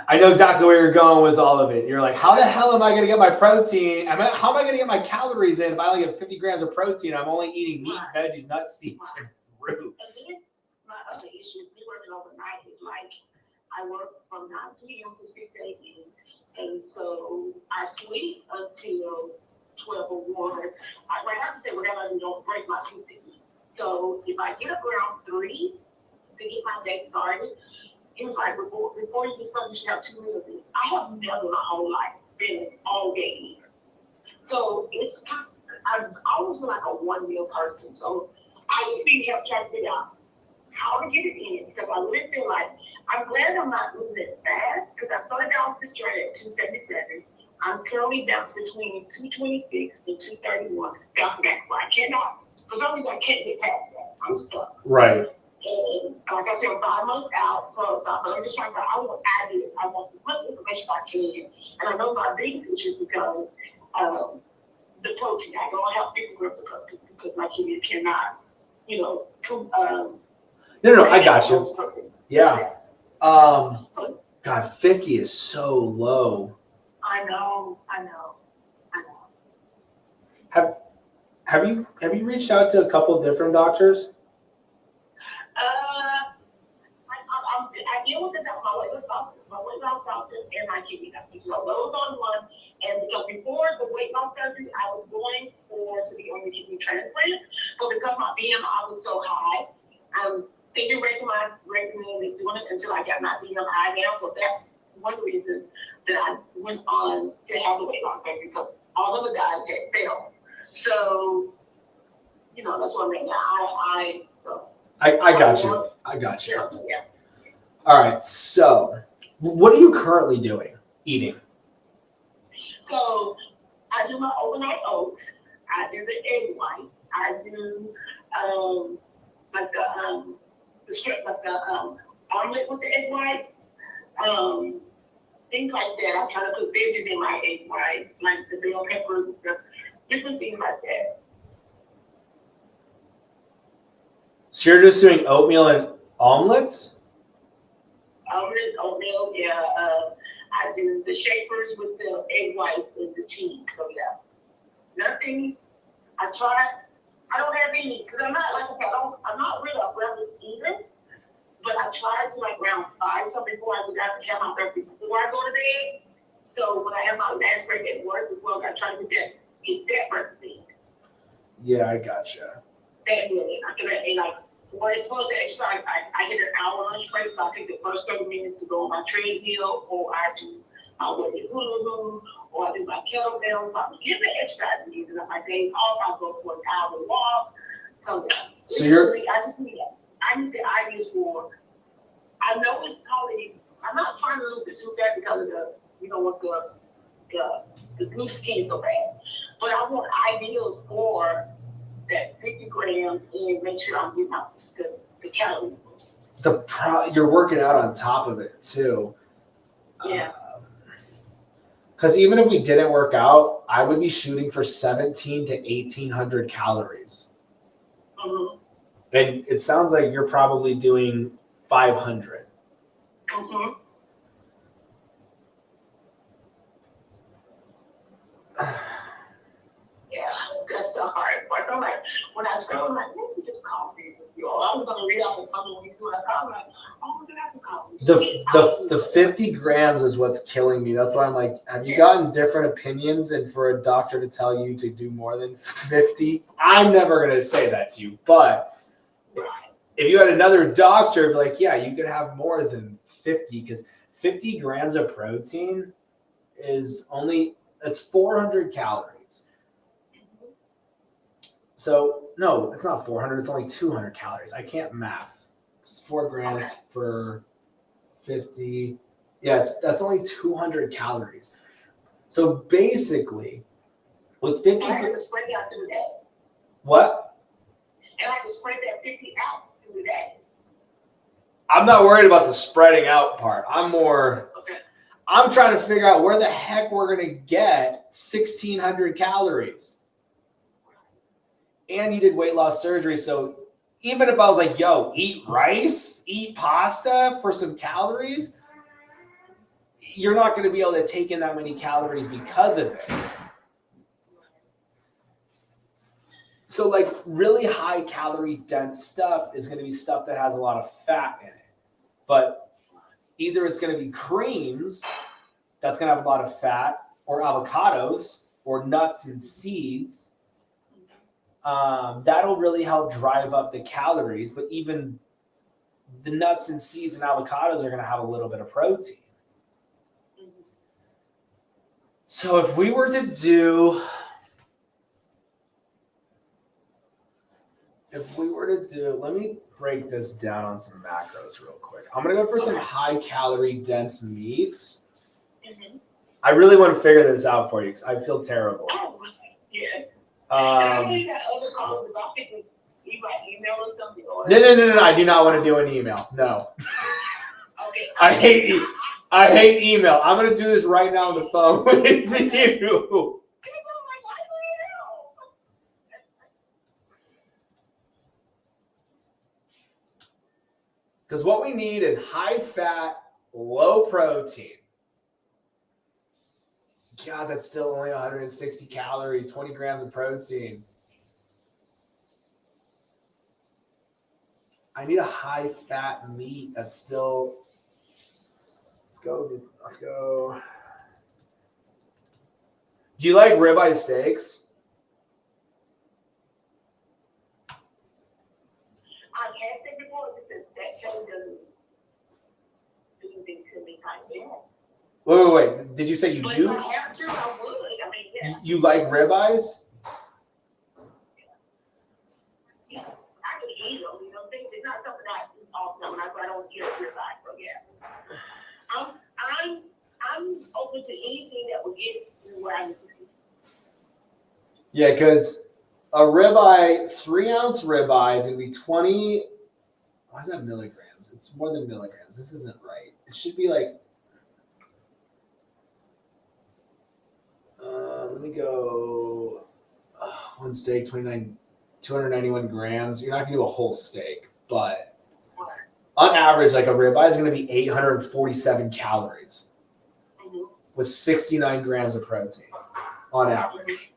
I know exactly where you're going with all of it. You're like, how the hell am I going to get my protein? How am I going to get my calories in if I only get 50 grams of protein? I'm only eating meat, veggies, nuts, seeds, and fruit. And then my other issues, me working overnight is like I work from 9 p.m. to 6 a.m. And so I sleep until 12 or 1. I have to say whatever I do, don't break my sleep to eat. So if I get up around 3 to get my day started, it was like before you get started, you should have 2 meals. I have never my whole life been all day eater. So I've always been like a 1 meal person. So I just need help trying to figure out how to get it in because I really feel like I'm glad I'm not moving it fast because I started out this journey at 277. I'm currently bounced between 226 and 231. Bouncing back, I cannot. For some reason, I can't get past that. I'm stuck. Right. And like I said, I'm 5 months out, but I'm just trying to, I want ideas. I want as much information I can. And I know my biggest issue is because the protein. I don't have 50 grams of protein because my kidney cannot, No, I got you. Yeah. God, 50 is so low. I know. Have you reached out to a couple different doctors? I deal with my weight loss doctor, and my kidney doctor. So those are the one. And because before the weight loss surgery, I was going to the organ kidney transplant, but because my BMI was so high, they didn't recommend me doing it until I got my BMI down. So that's one reason that I went on to have the weight loss surgery because all of the guys had failed. So, that's what I mean. I got you. I got you. Yeah. All right. So, what are you currently doing? Eating? So, I do my overnight oats. I do the egg whites. I do the omelet with the egg white, Things like that. I try to put veggies in my egg whites, like the bell peppers and stuff, different things like that. So you're just doing oatmeal and omelets? Oatmeal, yeah. I do the shakers with the egg whites and the cheese. So yeah, nothing. I try. I don't have any because I'm not like I said. I'm not really a breakfast eater. But I try to like around 5 so before I get out to have my breakfast before I go to bed. So when I have my last break at work as well, I try to get that breakfast in. Yeah, I gotcha. That really, I can like when it's supposed to exercise, I get an hour lunch break, so I take the first 30 minutes to go on my treadmill, or I do my weighted hula hoop, or I do my kettlebell. So I'm getting the exercise needs, and on my days off, I go for an hour walk. So yeah. So you're I need the ideas for. I know it's probably. I'm not trying to lose it too bad because of the, with the new skin so bad. But I want ideals for that 50 grams and make sure I'm getting out the calories. You're working out on top of it too. Yeah. Because even if we didn't work out, I would be shooting for 1,700 to 1,800 calories. Mm-hmm. And it sounds like you're probably doing 500. Mm-hmm. Yeah, that's the hard part. I'm like, when I started, I'm like, let me just call me. I was going to read out the couple weeks when I called, I'm like, oh, I'm going to have to call me. The 50 grams is what's killing me. That's why I'm like, have you gotten different opinions? And for a doctor to tell you to do more than 50, I'm never going to say that to you. But if you had another doctor, be like, yeah, you could have more than 50 because 50 grams of protein is it's 400 calories. So no, it's not 400. It's only 200 calories. I can't math. It's 4 grams for 50. Yeah, that's only 200 calories. So basically, with 50. And I have to spread out through that. What? And I have to spread that 50 out through that. I'm not worried about the spreading out part. I'm trying to figure out where the heck we're going to get 1,600 calories. And you did weight loss surgery. So even if I was like, yo, eat rice, eat pasta for some calories, you're not going to be able to take in that many calories because of it. So like really high calorie dense stuff is going to be stuff that has a lot of fat in it. But either it's going to be creams that's going to have a lot of fat, or avocados, or nuts and seeds. That'll really help drive up the calories. But even the nuts and seeds and avocados are going to have a little bit of protein. So if we were to do, let me break this down on some macros real quick. I'm going to go for some high calorie dense meats. Mm-hmm. I really want to figure this out for you because I feel terrible. Oh, yeah. I got other calls about fixing email or something. No. I do not want to do an email. No. Okay. I hate email. I'm going to do this right now on the phone with you. Because what we need is high fat, low protein. God, that's still only 160 calories, 20 grams of protein. I need a high fat meat that's still. Let's go. Do you like ribeye steaks? I can't say before because that show doesn't do anything to me like that. Wait. Did you say you But do? if I have to, I would. I mean, yeah. You like ribeyes? Yeah. I can eat them. You know what I'm saying? It's not something I eat often. I don't eat a ribeye, so yeah. I'm open to anything that will get me where I need to be. Yeah, because a ribeye, 3-ounce ribeye is going to be 20. Why is that milligrams? It's more than milligrams. This isn't right. It should be like Let me go. One steak, 291 grams. You're not gonna do a whole steak, but on average, like a ribeye is gonna be 847 calories with 69 grams of protein on average.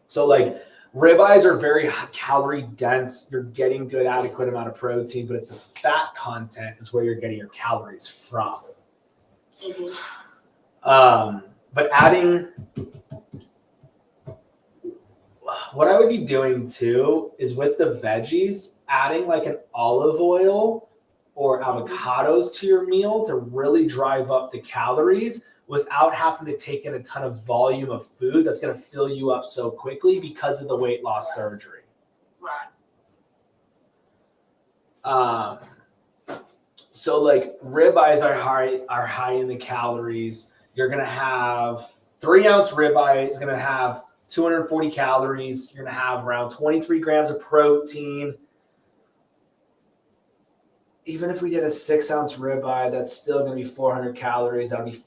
So like ribeyes are very calorie dense. You're getting good adequate amount of protein, but it's the fat content is where you're getting your calories from. But adding, what I would be doing too is with the veggies, adding like an olive oil or avocados to your meal to really drive up the calories without having to take in a ton of volume of food that's going to fill you up so quickly because of the weight loss surgery. So like ribeyes are high in the calories. You're going to have 3-ounce ribeye. It's going to have 240 calories. You're going to have around 23 grams of protein. Even if we did a 6-ounce ribeye, that's still going to be 400 calories. That'll be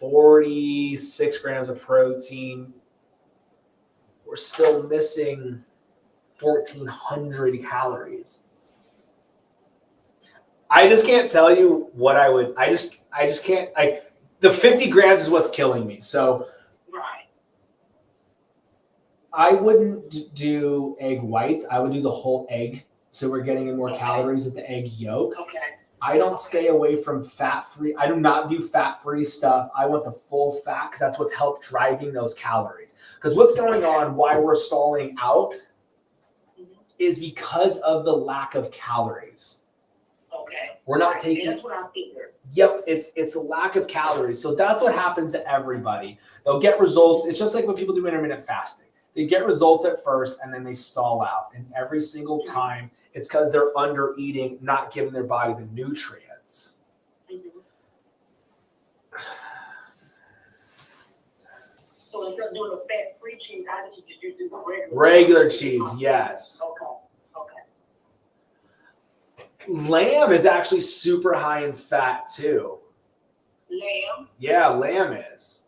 46 grams of protein. We're still missing 1,400 calories. I just can't tell you what I would. I just can't. The 50 grams is what's killing me. So I wouldn't do egg whites. I would do the whole egg. So we're getting in more calories with the egg yolk. I don't stay away from fat-free. I do not do fat-free stuff. I want the full fat because that's what's helped driving those calories. Because what's going on, why we're stalling out, is because of the lack of calories. We're not taking. That's what I figured. Yep, it's a lack of calories. So that's what happens to everybody. They'll get results. It's just like when people do intermittent fasting. They get results at first and then they stall out. And every single time it's because they're under eating, not giving their body the nutrients. So instead of doing a fat-free cheese, I just do the Regular cheese, yes. Lamb is actually super high in fat too. Lamb? Yeah, lamb is.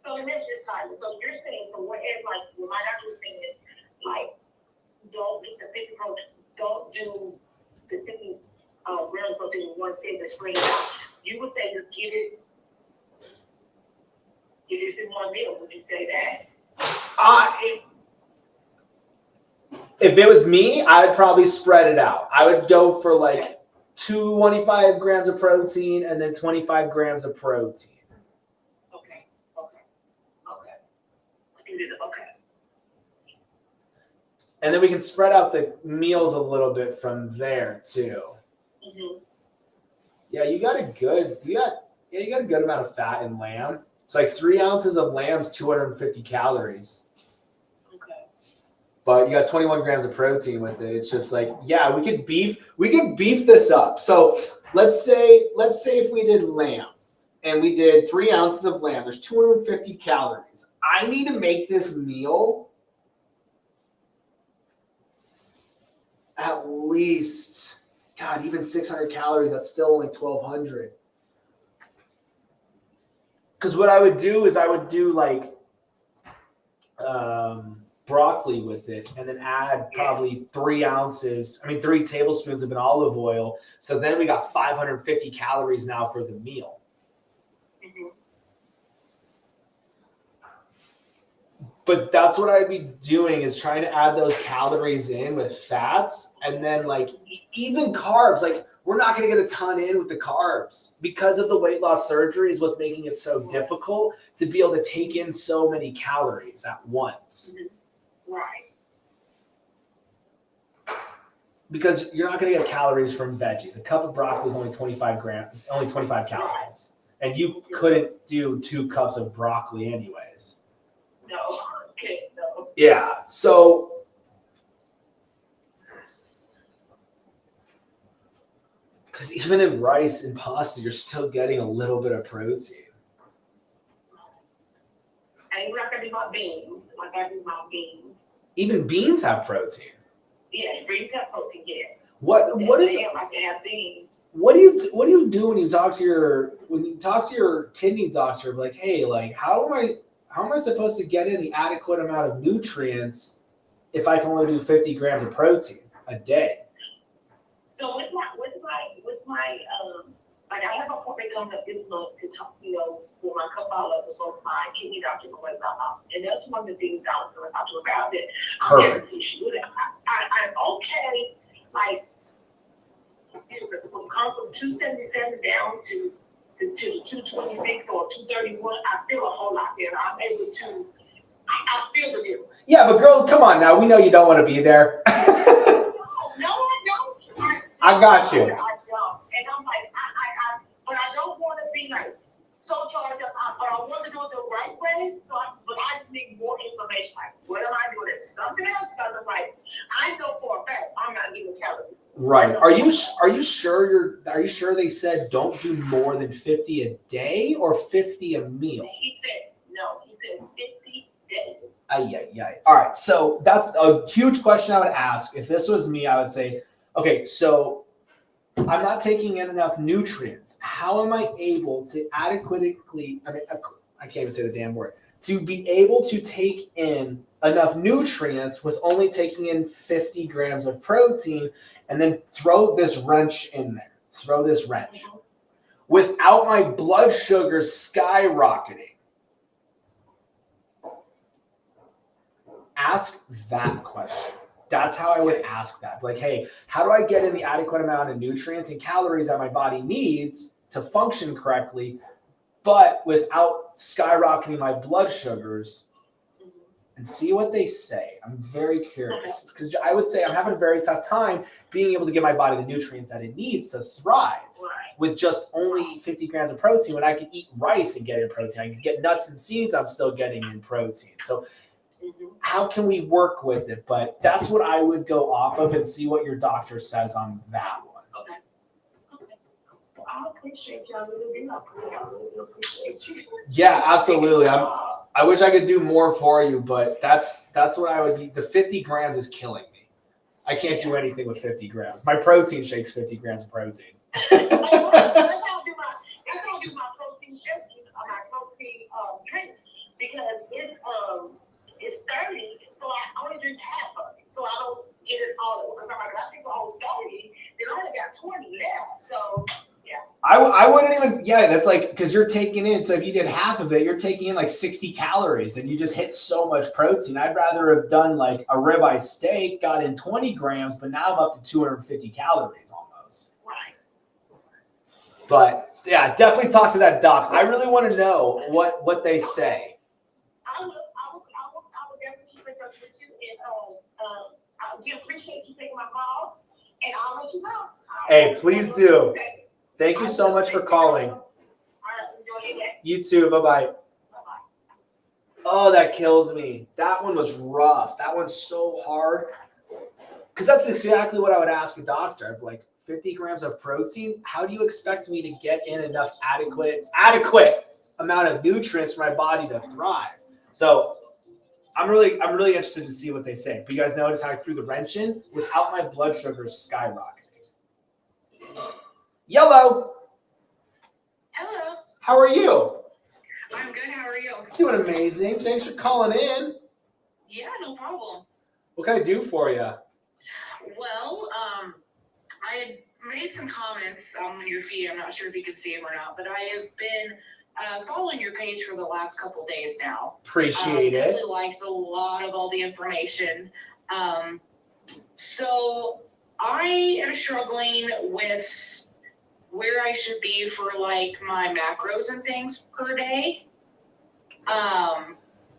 So in this time, so you're saying, so what is like, what my doctor was saying is, like, don't eat the 50 protein, don't do the 50 grams protein in one sitting straight out. You would say just get it in one meal. Would you say that? If it was me, I would probably spread it out. I would go for like 25 grams of protein and then 25 grams of protein. Okay. And then we can spread out the meals a little bit from there too. Yeah, you got a good amount of fat in lamb. It's like 3 ounces of lamb's 250 calories. But you got 21 grams of protein with it. It's just like, yeah, we could beef this up. So let's say if we did lamb and we did 3 ounces of lamb, there's 250 calories. I need to make this meal at least, God, even 600 calories, that's still only 1,200. Because what I would do is I would do like broccoli with it and then add probably 3 tablespoons of an olive oil. So then we got 550 calories now for the meal. But that's what I'd be doing is trying to add those calories in with fats and then like even carbs. Like we're not going to get a ton in with the carbs because of the weight loss surgery is what's making it so difficult to be able to take in so many calories at once. Because you're not going to get calories from veggies. A cup of broccoli is only 25 calories. And you couldn't do 2 cups of broccoli anyways. No. Yeah, so because even in rice and pasta, you're still getting a little bit of protein. And you're not going to do my beans. Like I do my beans. Even beans have protein. Yeah, beans have protein, yeah. What is it? Like they have beans. What do you do when you talk to your kidney doctor? Like, hey, like how how am I supposed to get in the adequate amount of nutrients if I can only do 50 grams of protein a day? So with my like I have an appointment coming up this month to talk, for my follow-up with both my kidney doctor and my mom. And that's one of the things I was going to talk to her about that I'm having Perfect. an issue with it. I'm okay, like from 277 down to 226 or 231. I feel a whole lot better. I'm able to. I feel the difference. Yeah, but girl, come on now. We know you don't want to be there. No, I don't. I got you. I don't. And I'm like, but I don't want to be like so charged up. But I want to do it the right way. But I just need more information. Like, what am I doing? It's something else. Because I'm like, I know for a fact I'm not getting calories. Right. Are you sure they said don't do more than 50 a day or 50 a meal? He said no. He said 50 days. All right. So that's a huge question I would ask. If this was me, I would say, okay, so I'm not taking in enough nutrients. How am I able to adequately, I can't even say the damn word, to be able to take in enough nutrients with only taking in 50 grams of protein and then throw this wrench in there, without my blood sugar skyrocketing? Ask that question. That's how I would ask that. Like, hey, how do I get in the adequate amount of nutrients and calories that my body needs to function correctly, but without skyrocketing my blood sugars? And see what they say. I'm very curious because I would say I'm having a very tough time being able to give my body the nutrients that it needs to thrive with just only 50 grams of protein when I can eat rice and get in protein. I can get nuts and seeds, I'm still getting in protein. So how can we work with it? But that's what I would go off of and see what your doctor says on that one. Okay. I appreciate you. I really appreciate you. Yeah, absolutely. I wish I could do more for you, but that's what I would be. The 50 grams is killing me. I can't do anything with 50 grams. My protein shake's 50 grams of protein. That's how I do my protein shake, my protein drink, because it's 30, so I only drink half of it, so I don't get it all. Because I'm like, if I take the whole 30, then I only got 20 left. So yeah. I wouldn't even. Yeah, that's like because you're taking in. So if you did half of it, you're taking in like 60 calories, and you just hit so much protein. I'd rather have done like a ribeye steak, got in 20 grams, but now I'm up to 250 calories almost. Right. But yeah, definitely talk to that doc. I really want to know what they say. I will definitely keep in touch with you, and we appreciate you taking my call, and I'll let you know. Hey, please do. Thank you so much for calling. All right, enjoy your day. You too. Bye-bye. Bye-bye. Oh, that kills me. That one was rough. That one's so hard. Because that's exactly what I would ask a doctor. I'd be like, 50 grams of protein? How do you expect me to get in enough adequate amount of nutrients for my body to thrive? So I'm really interested to see what they say. But you guys notice how I threw the wrench in without my blood sugar skyrocketing. Yellow. Hello. How are you? I'm good. How are you? Doing amazing. Thanks for calling in. Yeah, no problem. What can I do for you? Well, I had made some comments on your feed. I'm not sure if you could see them or not, but I have been following your page for the last couple days now. Appreciate it. Really liked a lot of all the information. So I am struggling with where I should be for like my macros and things per day.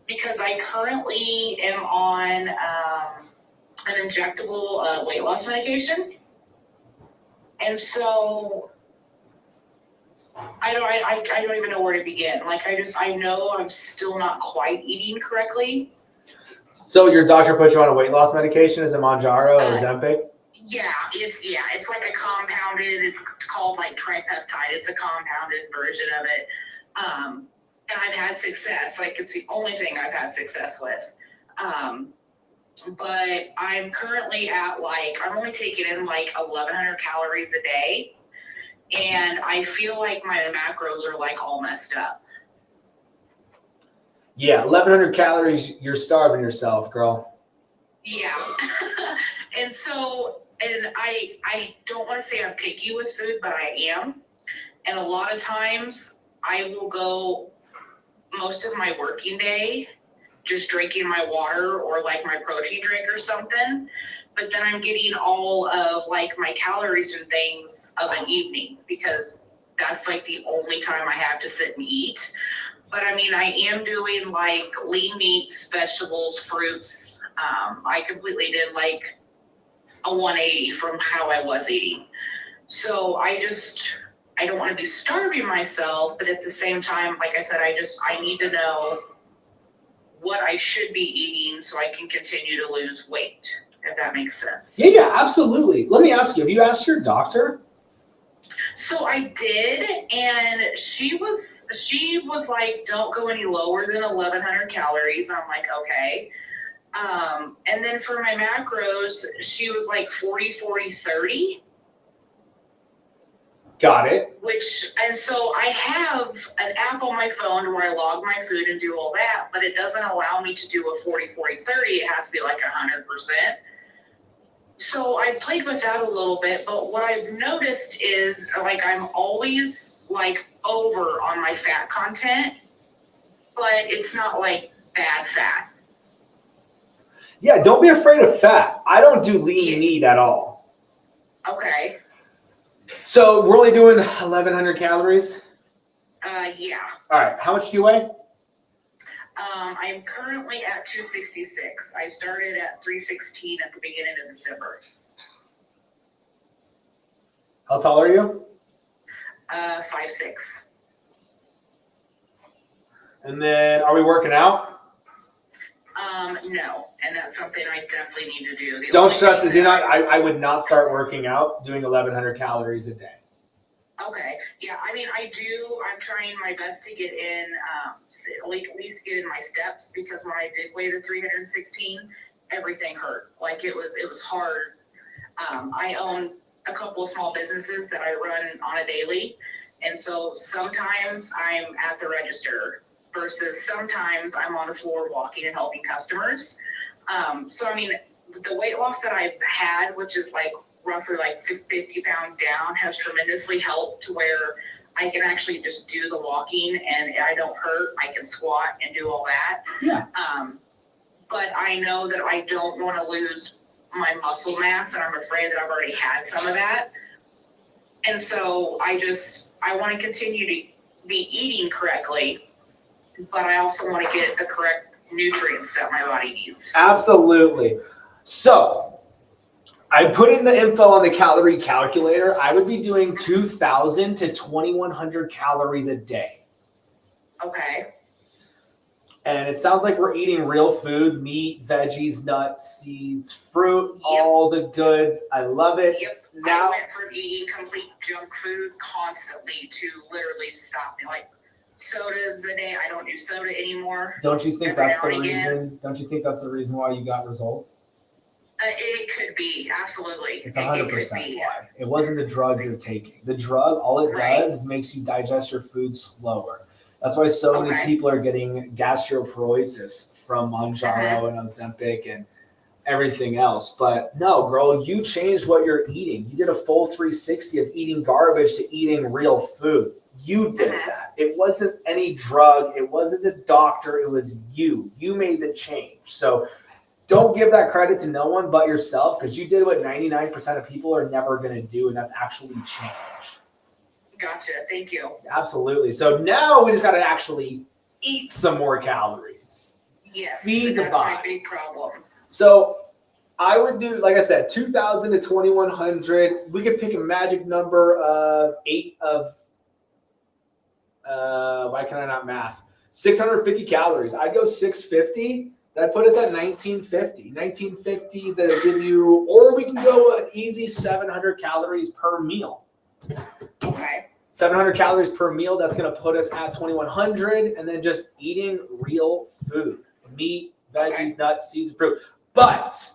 Because I currently am on an injectable weight loss medication. And so I don't even know where to begin. Like I know I'm still not quite eating correctly. So your doctor put you on a weight loss medication? Is it Mounjaro or Ozempic? Yeah, it's like a compounded. It's called like tripeptide. It's a compounded version of it. And I've had success. Like it's the only thing I've had success with. But I'm currently at I'm only taking in 1,100 calories a day, and I feel like my macros are all messed up. Yeah, 1,100 calories. You're starving yourself, girl. Yeah. And so, and I don't want to say I'm picky with food, but I am. And a lot of times I will go most of my working day just drinking my water or like my protein drink or something. But then I'm getting all of like my calories and things of an evening because that's like the only time I have to sit and eat. But I mean, I am doing like lean meats, vegetables, fruits. I completely did like a 180 from how I was eating. So I don't want to be starving myself, but at the same time, like I said, I need to know what I should be eating so I can continue to lose weight, if that makes sense. Yeah, absolutely. Let me ask you, have you asked your doctor? So I did, and she was like, don't go any lower than 1,100 calories. I'm like, okay. And then for my macros, she was like 40, 40, 30. Got it. And so I have an app on my phone where I log my food and do all that, but it doesn't allow me to do a 40, 40, 30. It has to be like 100%. So I played with that a little bit, but what I've noticed is like I'm always like over on my fat content, but it's not like bad fat. Yeah, don't be afraid of fat. I don't do lean meat at all. Okay. So we're only doing 1,100 calories? Yeah. All right, how much do you weigh? I'm currently at 266. I started at 316 at the beginning of December. How tall are you? 5'6". And then are we working out? No, and that's something I definitely need to do. Don't stress it. I would not start working out doing 1,100 calories a day. Okay. Yeah, I mean, I'm trying my best to get in, at least get in my steps, because when I did weigh the 316, everything hurt. Like it was hard. I own a couple of small businesses that I run on a daily. And so sometimes I'm at the register versus sometimes I'm on the floor walking and helping customers. So, I mean, the weight loss that I've had, which is like roughly like 50 pounds down, has tremendously helped to where I can actually just do the walking and I don't hurt. I can squat and do all that. Yeah. But I know that I don't want to lose my muscle mass, and I'm afraid that I've already had some of that. And so I want to continue to be eating correctly, but I also want to get the correct nutrients that my body needs. Absolutely. So I put in the info on the calorie calculator. I would be doing 2,000 to 2,100 calories a day. Okay. And it sounds like we're eating real food, meat, veggies, nuts, seeds, fruit, Yep. all the goods. I love it. Yep. Now, I went from eating complete junk food constantly to literally stopping. Like sodas a day. I don't do soda anymore. don't you think Every that's the now and again. reason? Don't you think that's the reason why you got results? It could be, absolutely. It's It could 100% be. why. It wasn't the drug you're taking. The drug, all it Right. does is makes you digest your food slower. That's why so many Okay. people are getting gastroparesis from Mounjaro and Ozempic and everything else. But no, girl, you changed what you're eating. You did a full 360 of eating garbage to eating real food. You did that. It wasn't any drug. It wasn't the doctor. It was you. You made the change. So don't give that credit to no one but yourself, because you did what 99% of people are never going to do, and that's actually change. Gotcha. Thank you. Absolutely. So now we just got to actually eat some more calories. Yes. Feed the that's my body. big problem. So I would do, like I said, 2,000 to 2,100. We could pick a magic number of why can I not math? 650 calories. I'd go 650. That'd put us at 1950. 1950 that'll give you, or we can go an easy 700 calories per meal. Okay. 700 calories per meal. That's going to put us at 2,100, and then just eating real food, meat, veggies, nuts, seeds, and fruit. But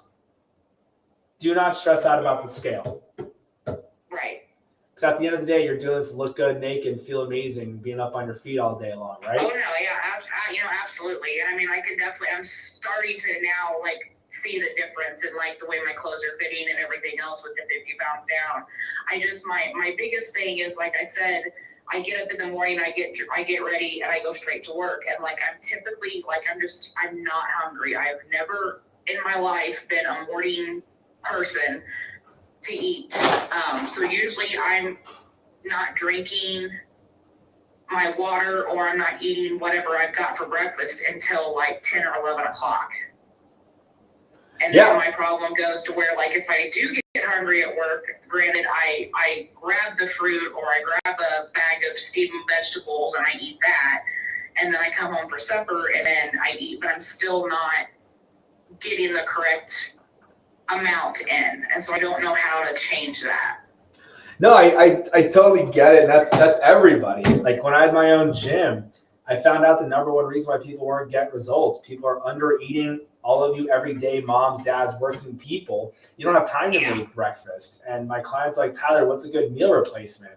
do not stress out about the scale. Right. Because at the end of the day, you're doing this to look good, naked, feel amazing, being up on your feet all day long, right? Oh no, yeah, absolutely. And I mean, I'm starting to now like see the difference in like the way my clothes are fitting and everything else with the 50 pounds down. My biggest thing is, like I said, I get up in the morning, I get ready, and I go straight to work. And like I'm typically like I'm not hungry. I've never in my life been a morning person to eat. So usually I'm not drinking my water or I'm not eating whatever I've got for breakfast until like 10 or 11 o'clock. And Yeah. then my problem goes to where, like, if I do get hungry at work, granted, I grab the fruit or I grab a bag of steamed vegetables and I eat that. And then I come home for supper and then I eat, but I'm still not getting the correct amount in. And so I don't know how to change that. No, I totally get it. And that's everybody. Like when I had my own gym, I found out the number one reason why people weren't getting results. People are under eating. All of you everyday moms, dads, working people, you don't have time to make breakfast. And my clients are like, Tyler, what's a good meal replacement?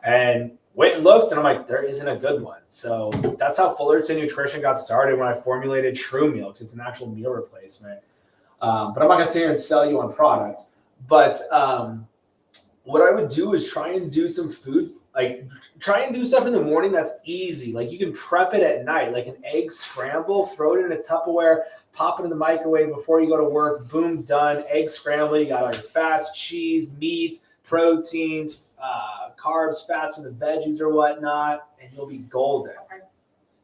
And went and looked, and I'm like, there isn't a good one. So that's how Fullerton Nutrition got started when I formulated True Meal, because it's an actual meal replacement. But I'm not gonna sit here and sell you on product. But what I would do is try and do some food, like try and do stuff in the morning that's easy. Like you can prep it at night, like an egg scramble, throw it in a Tupperware, pop it in the microwave before you go to work, boom, done. Egg scramble, you got all your fats, cheese, meats, proteins, carbs, fats from the veggies or whatnot, and you'll be golden.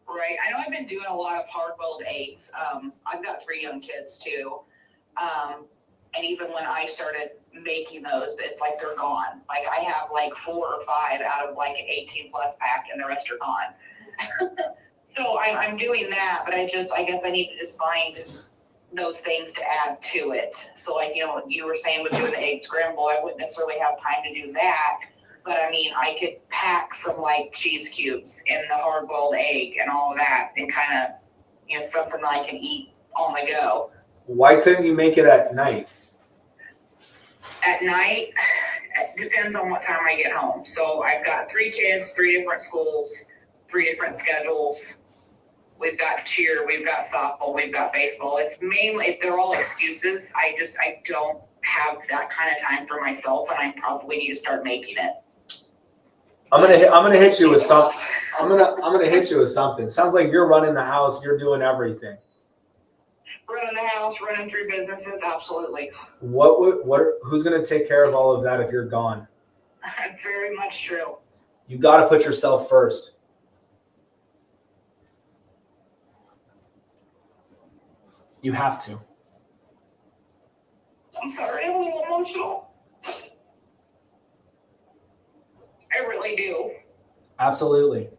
Right. I know I've been doing a lot of hard-boiled eggs. I've got 3 young kids too. And even when I started making those, it's like they're gone. Like I have like 4 or 5 out of like an 18 plus pack and the rest are gone. So I'm doing that, but I guess I need to just find those things to add to it. So like, you know, what you were saying with doing the egg scramble, I wouldn't necessarily have time to do that. But I mean, I could pack some like cheese cubes in the hard boiled egg and all of that and kind of, you know, something that I can eat on the go. Why couldn't you make it at night? At night, it depends on what time I get home. So I've got 3 kids, 3 different schools, 3 different schedules. We've got cheer, we've got softball, we've got baseball. It's mainly, they're all excuses. I don't have that kind of time for myself, and I probably need to start making it. I'm gonna hit you with something. I'm gonna hit you with something. Sounds like you're running the house. You're doing everything. Running the house, running 3 businesses, absolutely. Who's gonna take care of all of that if you're gone? Very much true. You got to put yourself first. You have to. I'm sorry, I'm a little emotional. I really do. Absolutely.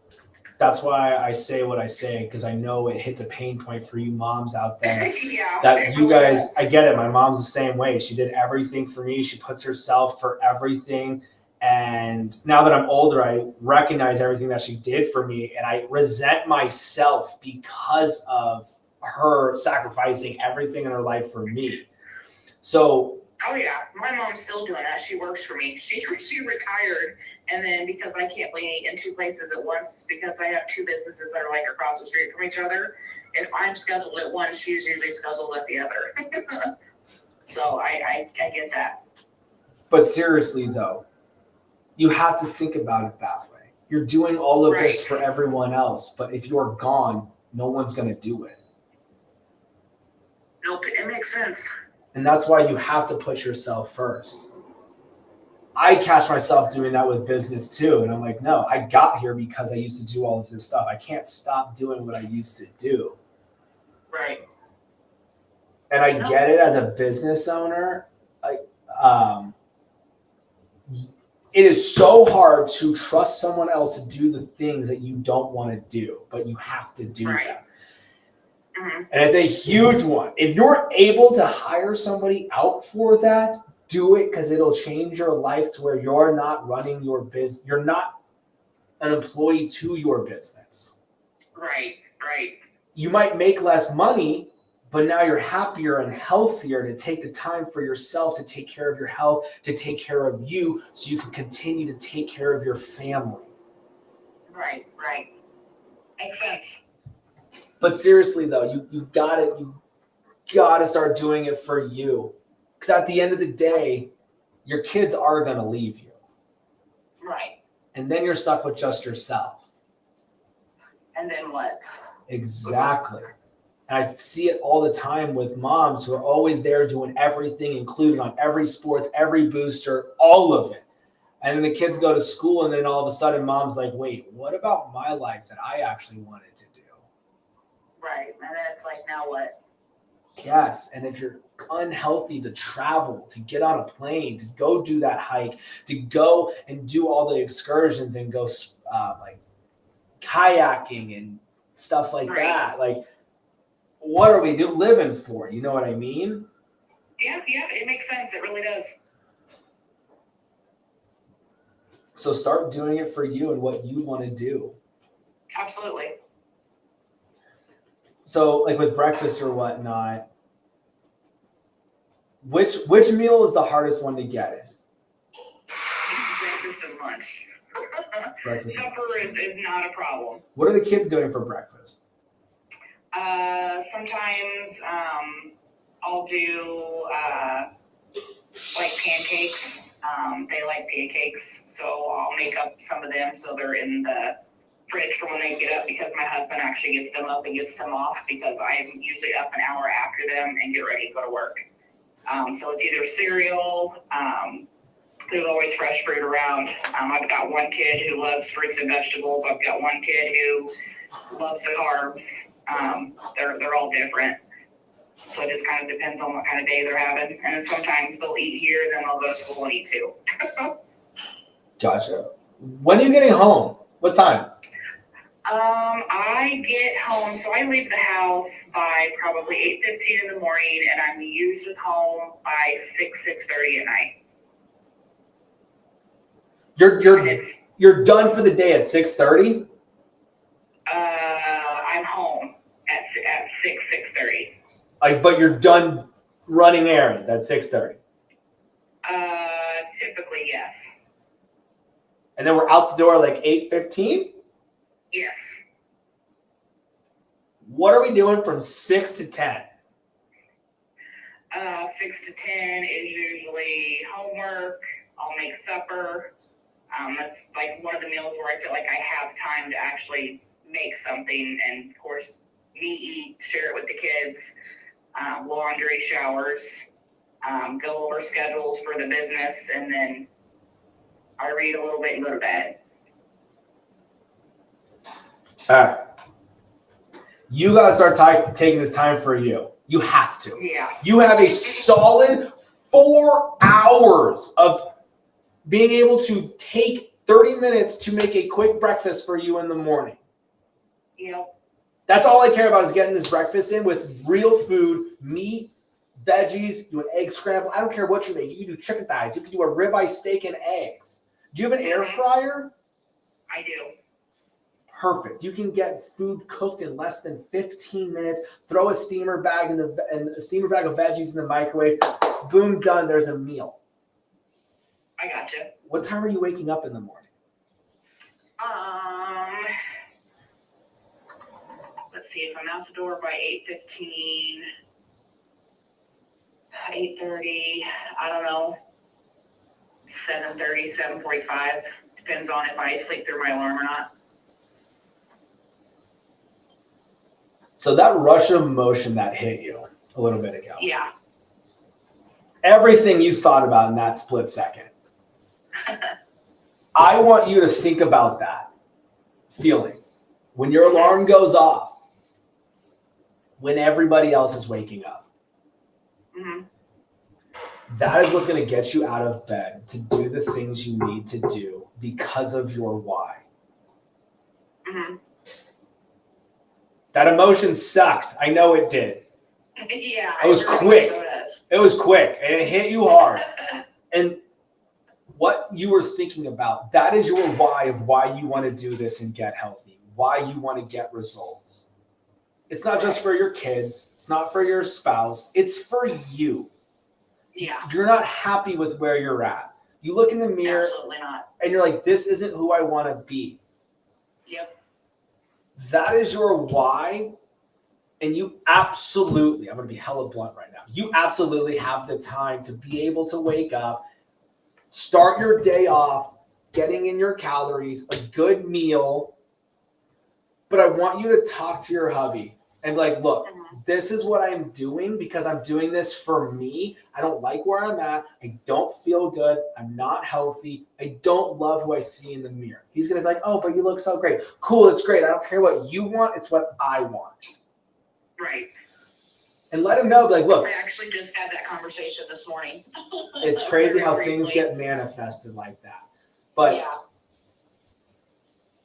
That's why I say what I say, because I know it hits a pain point for you moms out there. Yeah. That you guys, I get it. My mom's the same way. She did everything for me. She puts herself for everything. And now that I'm older, I recognize everything that she did for me. And I resent myself because of her sacrificing everything in her life for me. So, oh yeah, my mom's still doing that. She works for me. She retired, and then because I can't be in 2 places at once, because I have 2 businesses that are like across the street from each other. If I'm scheduled at one, she's usually scheduled at the other. So I get that. but seriously though, you have to think about it that way. You're doing all of this for everyone else, but if you're gone, no one's going to do it. Nope, it makes sense. And that's why you have to put yourself first. I catch myself doing that with business too. And I'm like, no, I got here because I used to do all of this stuff. I can't stop doing what I used to do. Right. And I get it as a business owner. It is so hard to trust someone else to do the things that you don't want to do, but you have to do them. Mm-hmm. And it's a huge one. If you're able to hire somebody out for that, do it, because it'll change your life to where you're not running your business. You're not an employee to your business. Right. You might make less money, But now you're happier and healthier to take the time for yourself, to take care of your health, to take care of you, so you can continue to take care of your family. Right. Makes sense. But seriously though, you gotta start doing it for you. Because at the end of the day, your kids are gonna leave you. Right. And then you're stuck with just yourself. And then what? Exactly. And I see it all the time with moms who are always there doing everything, including on every sports, every booster, all of it. And then the kids go to school, and then all of a sudden mom's like, wait, what about my life that I actually wanted to do? Right. And then it's like, now what? Yes. And if you're unhealthy to travel, to get on a plane, to go do that hike, to go and do all the excursions and go like kayaking and stuff like that, like, what are we living for? You know what I mean? Yeah, it makes sense. It really does. So start doing it for you and what you want to do. Absolutely. So like with breakfast or whatnot, which meal is the hardest one to get in? Breakfast and lunch. Breakfast. Supper is not a problem. What are the kids doing for breakfast? Sometimes I'll do like pancakes. They like pancakes, so I'll make up some of them so they're in the fridge for when they get up, because my husband actually gets them up and gets them off, because I'm usually up an hour after them and get ready to go to work. So it's either cereal. There's always fresh fruit around. I've got one kid who loves fruits and vegetables. I've got one kid who loves the carbs. They're all different. So it just kind of depends on what kind of day they're having. And then sometimes they'll eat here, then they'll go to school and eat too. Gotcha. When are you getting home? What time? I get home, so I leave the house by probably 8:15 in the morning, and I'm usually home by 6:30 at night. You're done for the day at 6:30? I'm home at 6:30. Like, but you're done running errands at 6:30. Typically, yes. And then we're out the door like 8:15? Yes. What are we doing from 6 to 10? 6 to 10 is usually homework. I'll make supper. That's like one of the meals where I feel like I have time to actually make something, and of course, me eat, share it with the kids. Laundry, showers, go over schedules for the business, and then I read a little bit and go to bed. All right. You got to start taking this time for you. You have to. Yeah. You have a solid 4 hours of being able to take 30 minutes to make a quick breakfast for you in the morning. Yep. That's all I care about, is getting this breakfast in with real food, meat, veggies, do an egg scramble. I don't care what you make. You can do chicken thighs. You can do a ribeye steak and eggs. Do you have an air fryer? I do. Perfect. You can get food cooked in less than 15 minutes. Throw a steamer bag and a steamer bag of veggies in the microwave. Boom, done. There's a meal. I gotcha. What time are you waking up in the morning? Let's see, if I'm out the door by 8:15, 8:30, I don't know, 7:30, 7:45. Depends on if I sleep through my alarm or not. So that rush of emotion that hit you a little bit ago. Yeah. Everything you thought about in that split second. I want you to think about that feeling when your alarm goes off, when everybody else is waking up. Mm-hmm. That is what's going to get you out of bed to do the things you need to do because of your why. Mm-hmm. That emotion sucked. I know it did. Yeah. It was quick. It was quick and it hit you hard. And what you were thinking about, that is your why of why you want to do this and get healthy, why you want to get results. It's not just for your kids. It's not for your spouse. It's for you. Yeah, You're not happy with where you're at. You look in the mirror absolutely not. and you're like, this isn't who I want to be. Yep. That is your why. And you absolutely, I'm going to be hella blunt right now. You absolutely have the time to be able to wake up, start your day off, getting in your calories, a good meal. But I want you to talk to your hubby and like, look, this is what I'm doing because I'm doing this for me. I don't like where I'm at. I don't feel good. I'm not healthy. I don't love who I see in the mirror. He's going to be like, oh, but you look so great. Cool, it's great. I don't care what you want. It's what I want. Right. And let him know, like, look, I actually just had that conversation this morning. it's crazy how Very things briefly. get manifested like that. But Yeah,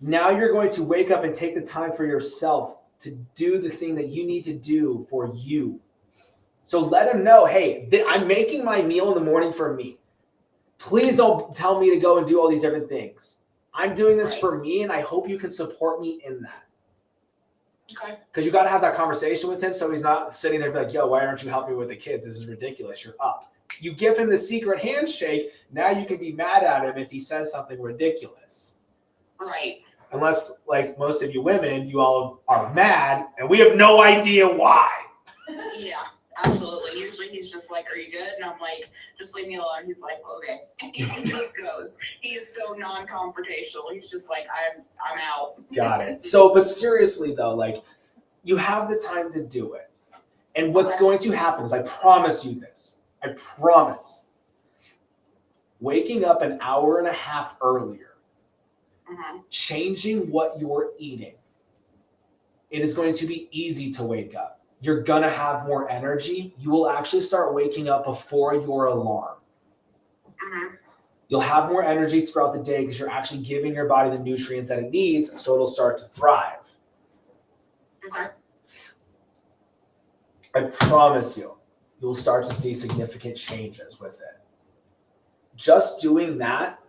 now you're going to wake up and take the time for yourself to do the thing that you need to do for you. So let him know, hey, I'm making my meal in the morning for me. Please don't tell me to go and do all these different things. I'm doing this Right. for me, and I hope you can support me in that. okay. Because you got to have that conversation with him so he's not sitting there like, yo, why aren't you helping me with the kids? This is ridiculous. You're up. You give him the secret handshake. Now you can be mad at him if he says something ridiculous. Right. Unless, like most of you women, you all are mad and we have no idea why. Yeah, absolutely. Usually he's just like, are you good? And I'm like, just leave me alone. He's like, okay. He just goes. He's so non-confrontational. He's just like, I'm out. Got it. So, but seriously though, like you have the time to do it. And what's Okay. going to happen is, I promise you this, I promise, waking up an hour and a half earlier, Mhm. changing what you're eating, it is going to be easy to wake up. You're going to have more energy. You will actually start waking up before your alarm. Mhm. You'll have more energy throughout the day because you're actually giving your body the nutrients that it needs, so it'll start to thrive. Okay. I promise you, you'll start to see significant changes with it. Just doing that,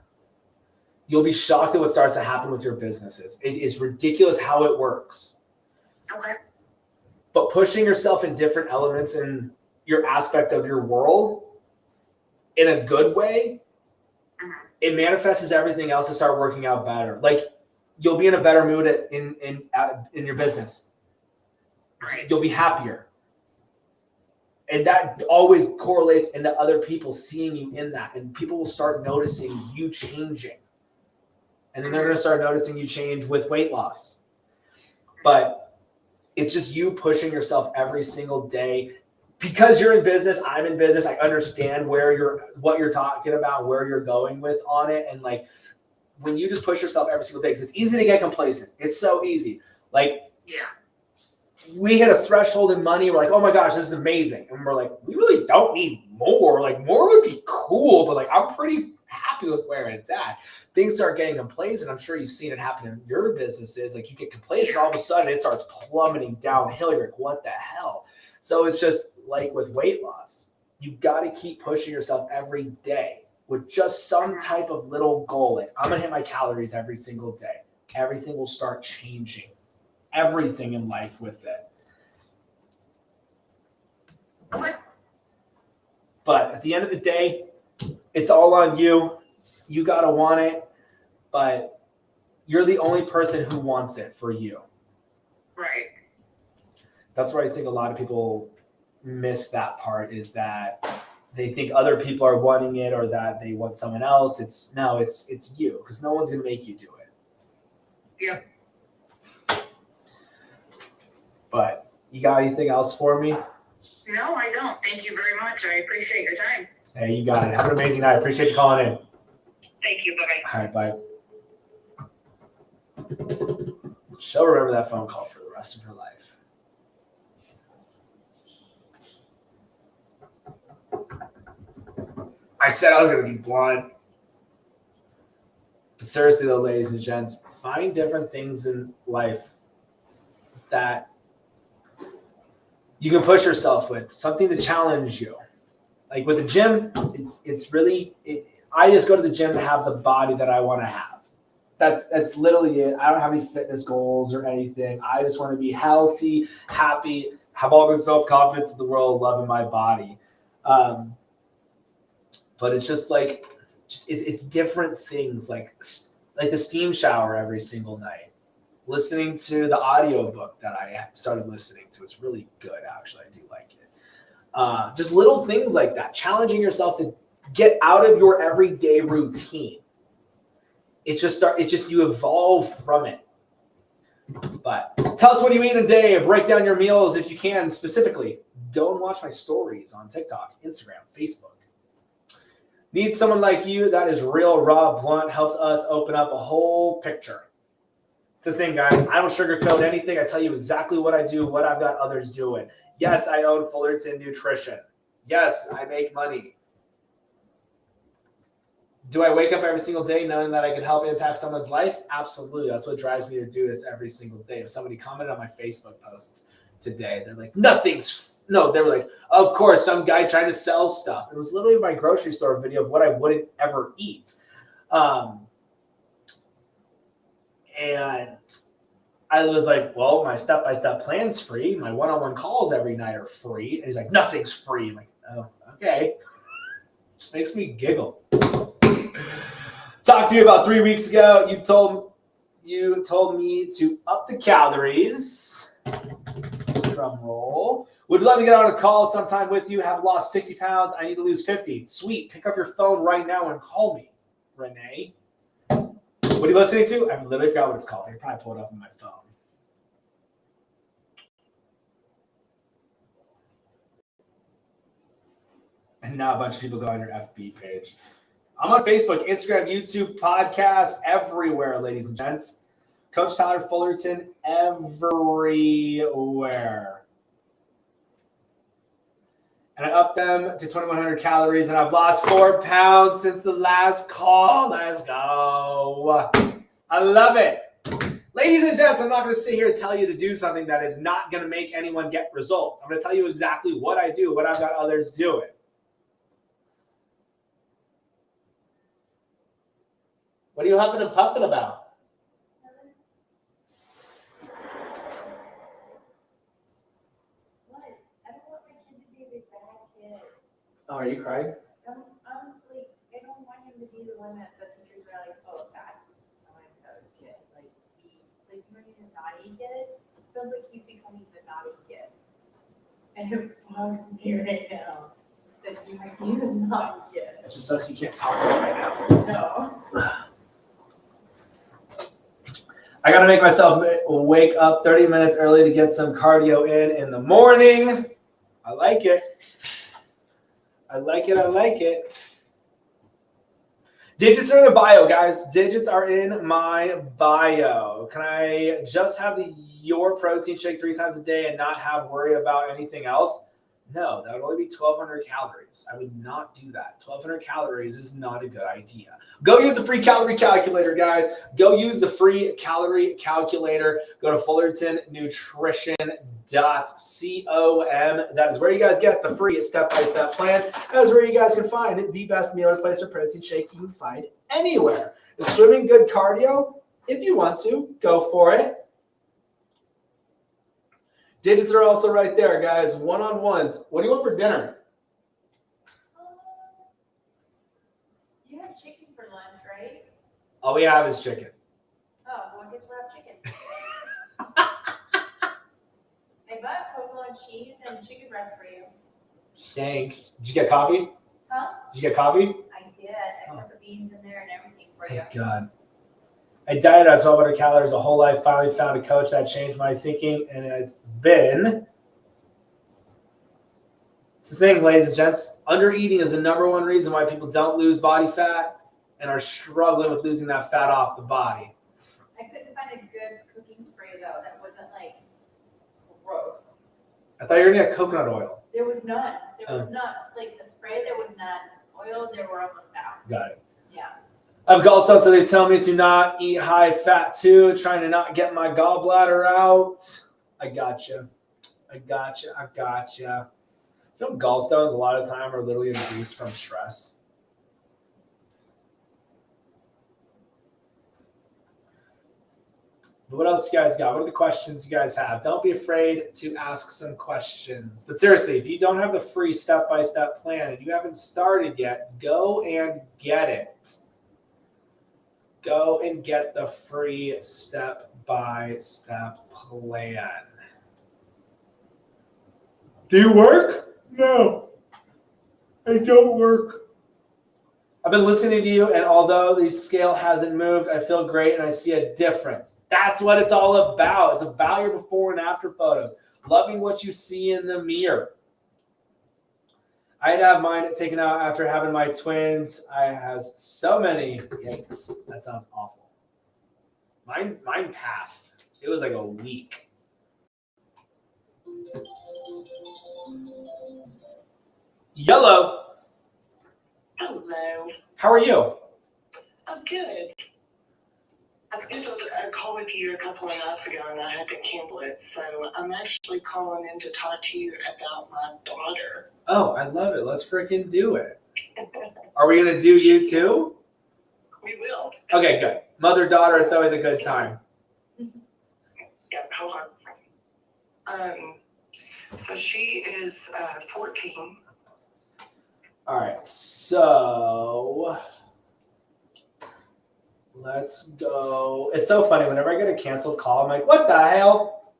you'll be shocked at what starts to happen with your businesses. It is ridiculous how it works. Okay. But pushing yourself in different elements in your aspect of your world in a good way, Mhm. it manifests as everything else to start working out better. Like you'll be in a better mood in your business. Right. You'll be happier. And that always correlates into other people seeing you in that. And people will start noticing you changing. And then they're going to start noticing you change with weight loss. But it's just you pushing yourself every single day. Because you're in business, I'm in business, I understand what you're talking about, where you're going with on it. And like when you just push yourself every single day, because it's easy to get complacent. It's so easy. Like Yeah. we hit a threshold in money. We're like, oh my gosh, this is amazing. And we're like, we really don't need more. Like more would be cool, but like I'm pretty happy with where it's at. Things start getting complacent. I'm sure you've seen it happen in your businesses. Like you get complacent, all of a sudden it starts plummeting downhill. You're like, what the hell? So it's just like with weight loss. You got to keep pushing yourself every day with just some type of little goal. Like I'm going to hit my calories every single day. Everything will start changing. Everything in life with it. Okay. But at the end of the day, it's all on you. You got to want it, but you're the only person who wants it for you. Right. That's where I think a lot of people miss that part, is that they think other people are wanting it or that they want someone else. It's you, because no one's going to make you do it. Yeah. But you got anything else for me? No, I don't. Thank you very much. I appreciate your time. Hey, you got it. Have an amazing night. Appreciate you calling in. Thank you. Bye-bye. All right, bye. She'll remember that phone call for the rest of her life. I said I was going to be blunt. But seriously though, ladies and gents, find different things in life that you can push yourself with, something to challenge you. Like with the gym, it's really, I just go to the gym to have the body that I want to have. That's literally it. I don't have any fitness goals or anything. I just want to be healthy, happy, have all the self-confidence in the world, loving my body. But it's just like, it's different things, like the steam shower every single night, listening to the audiobook that I started listening to. It's really good, actually. I do like it. Just little things like that, challenging yourself to get out of your everyday routine. It's just you evolve from it. But tell us what you eat a day. Break down your meals if you can. Specifically, go and watch my stories on TikTok, Instagram, Facebook. Need someone like you that is real, raw, blunt, helps us open up a whole picture. It's the thing, guys. I don't sugarcoat anything. I tell you exactly what I do, what I've got others doing. Yes, I own Fullerton Nutrition. Yes, I make money. Do I wake up every single day knowing that I can help impact someone's life? Absolutely. That's what drives me to do this every single day. If somebody commented on my Facebook post today, they're like, they were like, of course, some guy trying to sell stuff. It was literally my grocery store video of what I wouldn't ever eat. And I was like, well, my step-by-step plan's free. My one-on-one calls every night are free. And he's like, nothing's free. I'm like, oh, okay. Just makes me giggle. Talked to you about 3 weeks ago. You told me to up the calories. Drum roll. Would love to get on a call sometime with you. Have lost 60 pounds. I need to lose 50. Sweet. Pick up your phone right now and call me, Renee. What are you listening to? I literally forgot what it's called. I can probably pull it up on my phone. And now a bunch of people go on your FB page. I'm on Facebook, Instagram, YouTube, podcasts, everywhere, ladies and gents. Coach Tyler Fullerton, everywhere. And I upped them to 2,100 calories, and I've lost 4 pounds since the last call. Let's go. I love it. Ladies and gents, I'm not going to sit here and tell you to do something that is not going to make anyone get results. I'm going to tell you exactly what I do, what I've got others doing. What are you huffing and puffing about? What? I don't want my kid to be a bad kid. Oh, are you crying? Like, I don't want him to be the one that the teachers are like, oh, that's so-and-so's kid. Like, you know, he's a naughty kid. Sounds like he's becoming the naughty kid. And it bugs me right now that you might be the naughty kid. It just sucks you can't talk to him right now. No. I got to make myself wake up 30 minutes early to get some cardio in the morning. I like it. I like it. I like it. Digits are in the bio, guys. Digits are in my bio. Can I just have your protein shake 3 times a day and not have worry about anything else? No, that would only be 1,200 calories. I would not do that. 1,200 calories is not a good idea. Go use the free calorie calculator, guys. Go use the free calorie calculator. Go to FullertonNutrition.com. That is where you guys get the free step-by-step plan. That is where you guys can find the best meal replacement protein shake you can find anywhere. The swimming good cardio, if you want to, go for it. Digits are also right there, guys. One-on-ones. What do you want for dinner? You had chicken for lunch, right? All we have is chicken. Oh, well, I guess we'll have chicken. I bought provolone cheese and chicken breast for you. Thanks. Did you get coffee? Huh? Did you get coffee? I did. I put the beans in there and everything for you. Thank God. I dieted on 1,200 calories a whole life. Finally found a coach that changed my thinking, and it's been. It's the thing, ladies and gents. Undereating is the #1 reason why people don't lose body fat and are struggling with losing that fat off the body. I couldn't find a good cooking spray though that wasn't like gross. I thought you were gonna get coconut oil. There was none. There was none. Like the spray, there was none. Oil, there were almost out. Got it. Yeah. I have gallstones, so they tell me to not eat high fat too, trying to not get my gallbladder out. I gotcha. I gotcha. I gotcha. You know, gallstones a lot of time are literally induced from stress. But what else you guys got? What are the questions you guys have? Don't be afraid to ask some questions. But seriously, if you don't have the free step-by-step plan and you haven't started yet, go and get it. Go and get the free step-by-step plan. Do you work? No, I don't work. I've been listening to you, and although the scale hasn't moved, I feel great and I see a difference. That's what it's all about. It's about your before and after photos. Loving what you see in the mirror. I had to have mine taken out after having my twins. I has so many. Yikes. That sounds awful. Mine passed. It was like a week. Yellow. Hello, How are you? I'm good. I scheduled a call with you a couple of nights ago and I had to cancel it, so I'm actually calling in to talk to you about my daughter. Oh, I love it. Let's freaking do it. Are we going to do you too? We will. Okay, good. Mother, daughter, it's always a good time. Yeah, hold on a second. So she is 14. All right, so let's go. It's so funny. Whenever I get a canceled call, I'm like, what the hell?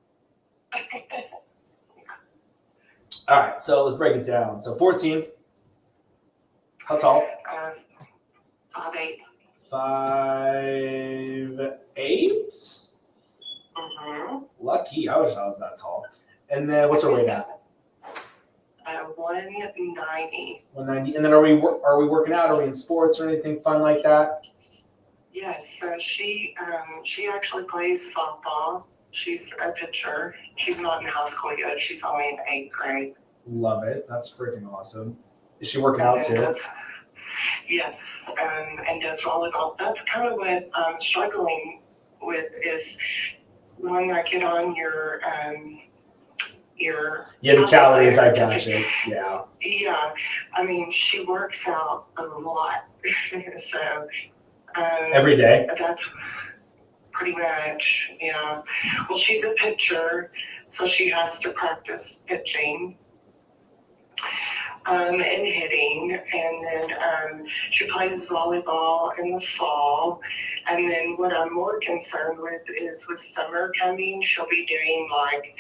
All right, so let's break it down. So 14. How tall? 5'8". 5'8". Mm-hmm. Lucky. I wish I was that tall. And then what's her weight at? 190. 190. And then are we working out? Are we in sports or anything fun like that? Yes, so she actually plays softball. She's a pitcher. She's not in high school yet. She's only in 8th grade. Love it. That's freaking awesome. Is she working out too? Yes, and does volleyball. That's kind of what I'm struggling with is when I get on your the calories, I got you. Yeah. Yeah, I mean, she works out a lot. So Every day? that's pretty much, yeah. Well, she's a pitcher, so she has to practice pitching and hitting. And then she plays volleyball in the fall. And then what I'm more concerned with is with summer coming, she'll be doing like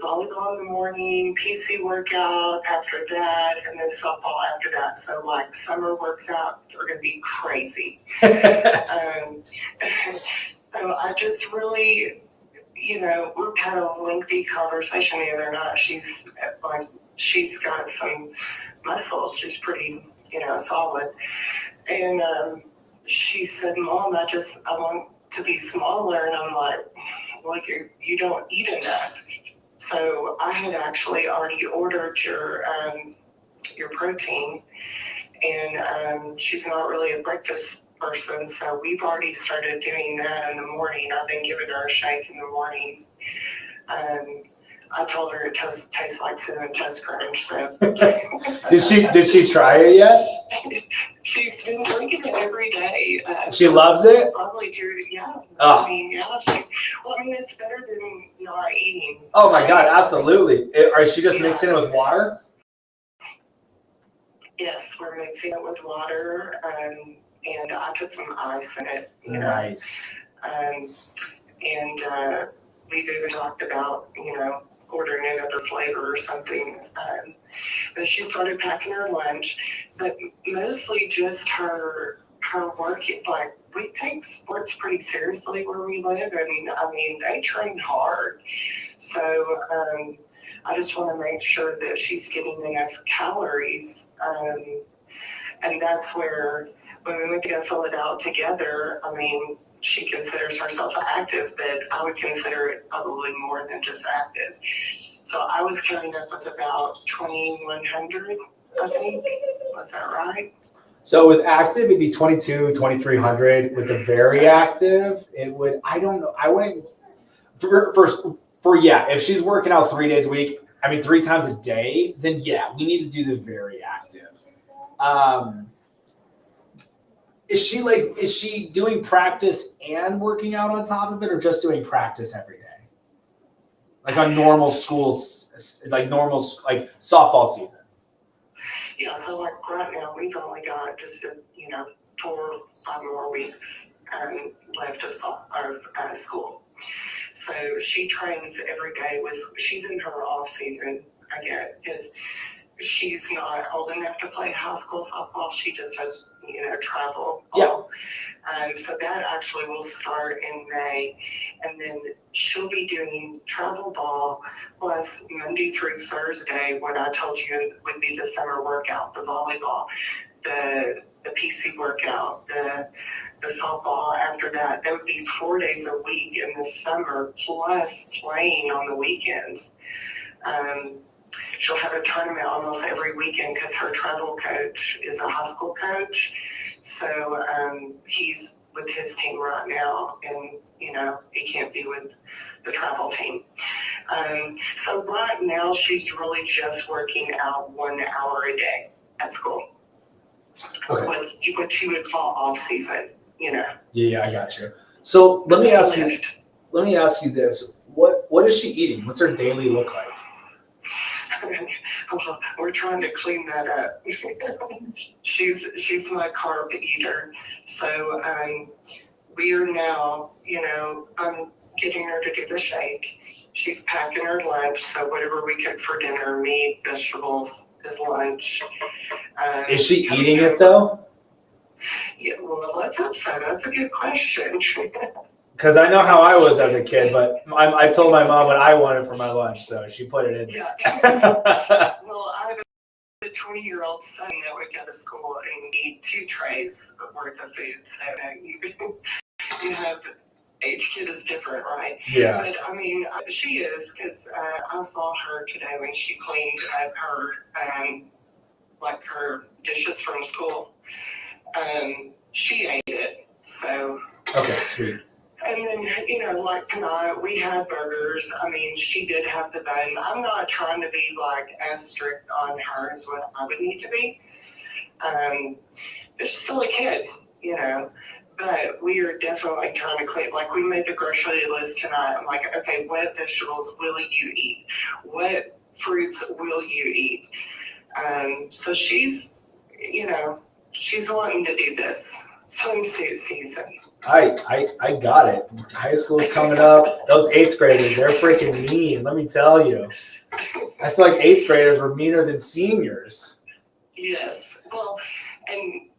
volleyball in the morning, PC workout after that, and then softball after that. So like summer workouts are going to be crazy. So I just really, we had a lengthy conversation the other night. She's got some muscles. She's pretty, solid. And she said, Mom, I want to be smaller. And I'm like you don't eat enough. So I had actually already ordered your protein, and she's not really a breakfast person, so we've already started doing that in the morning. I've been giving her a shake in the morning. I told her it tastes like Cinnamon Toast Crunch. So Did she try it yet? She's been drinking it every day. She loves it? Probably through, yeah. Oh. I mean, yeah. It's better than not eating. Oh my God, absolutely. Is she just mixing it with water? Yes, we're mixing it with water, and I put some ice in it. Nice. And we've even talked about, ordering another flavor or something. But she started packing her lunch, but mostly just her work. Like, we take sports pretty seriously where we live, and I mean, they train hard. So I just want to make sure that she's getting enough calories. And that's where, when we went to go fill it out together, I mean, she considers herself active, but I would consider it probably more than just active. So I was coming up with about 2,100, I think. Was that right? So with active, it'd be 2,300. With the very active, it would, I don't know. I wouldn't, if she's working out 3 days a week, 3 times a day, then yeah, we need to do the very active. Is she doing practice and working out on top of it, or just doing practice every day? Like on normal schools, like softball season. Yeah, so like right now, we've only got just, 4 or 5 more weeks left of school. So she trains every day she's in her off season, I get, because she's not old enough to play high school softball. She just has, travel ball. So that actually will start in May. And then she'll be doing travel ball plus Monday through Thursday, what I told you would be the summer workout, the volleyball, the PC workout, the softball after that. That would be 4 days a week in the summer plus playing on the weekends. She'll have a tournament almost every weekend because her travel coach is a high school coach. So he's with his team right now, and he can't be with the travel team. So right now she's really just working out 1 hour a day at school. Okay. What you would call off season, Yeah, I got you. So let me ask you this: what is she eating? What's her daily look like? We're trying to clean that up. She's my carb eater. So we are now, I'm getting her to do the shake. She's packing her lunch. So whatever we cook for dinner, meat, vegetables, is lunch. Is she eating it though? Yeah, well, let's hope so. That's a good question. Because I know how I was as a kid, but I told my mom what I wanted for my lunch, so she put it in. Yeah. Well, I have a 20-year-old son that would go to school and eat 2 trays worth of food. So you have each kid is different, right? Yeah. But I mean, she is, because I saw her today when she cleaned up her dishes from school. She ate it. So. Okay, sweet. And then, like tonight, we had burgers. I mean, she did have the bun. I'm not trying to be as strict on her as what I would need to be. She's still a kid, but we are definitely trying to clean. Like, we made the grocery list tonight. I'm like, okay, what vegetables will you eat? What fruits will you eat? So she's, she's wanting to do this swimsuit season. I got it. High school's coming up. Those 8th graders, they're freaking mean, let me tell you. I feel like 8th graders were meaner than seniors. Yes. Well, and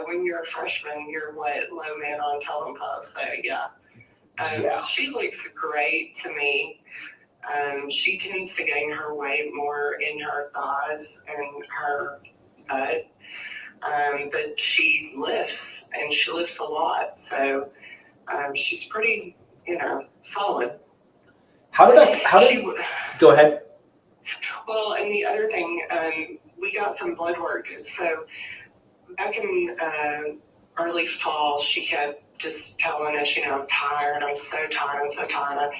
when you're a freshman, you're low man on Totem Pop, so yeah. Yeah. She looks great to me. She tends to gain her weight more in her thighs and her butt. But she lifts, and she lifts a lot, so she's pretty, solid. Go ahead. Well, and the other thing, we got some blood work. So back in early fall, she kept just telling us, I'm tired, I'm so tired. I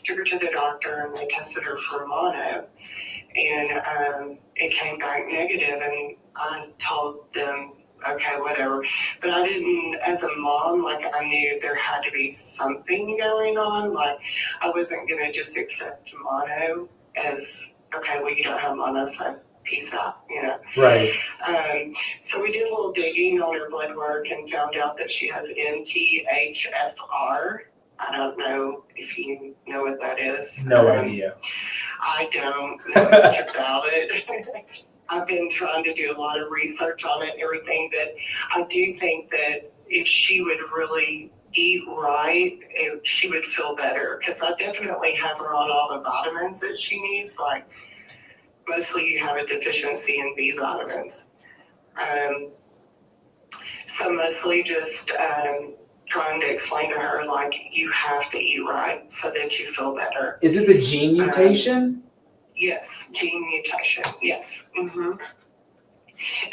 took her to the doctor, and they tested her for mono, and it came back negative, and I told them, okay, whatever. But I didn't, as a mom, I knew there had to be something going on. I wasn't going to just accept mono as, okay, well, you don't have mono, so peace out, Right. So we did a little digging on her blood work and found out that she has MTHFR. I don't know if you know what that is. No idea. I don't know much about it. I've been trying to do a lot of research on it and everything, but I do think that if she would really eat right, she would feel better, because I definitely have her on all the vitamins that she needs. Mostly you have a deficiency in B vitamins. So mostly just trying to explain to her, you have to eat right so that you feel better. Is it the gene mutation? Yes, gene mutation, yes. Mm-hmm.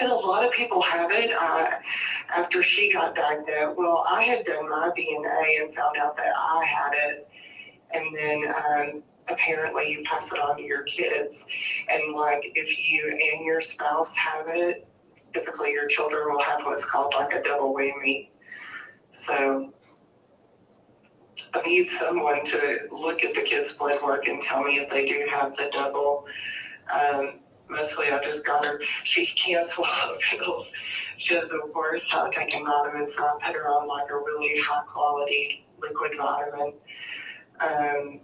And a lot of people have it after she got diagnosed. Well, I had done my DNA and found out that I had it. And then apparently you pass it on to your kids. And if you and your spouse have it, typically your children will have what's called like a double whammy. So I need someone to look at the kids' blood work and tell me if they do have the double. Mostly I just got her, she can't swallow pills. She has the worst time taking vitamins, so I put her on like a really high quality liquid vitamin. I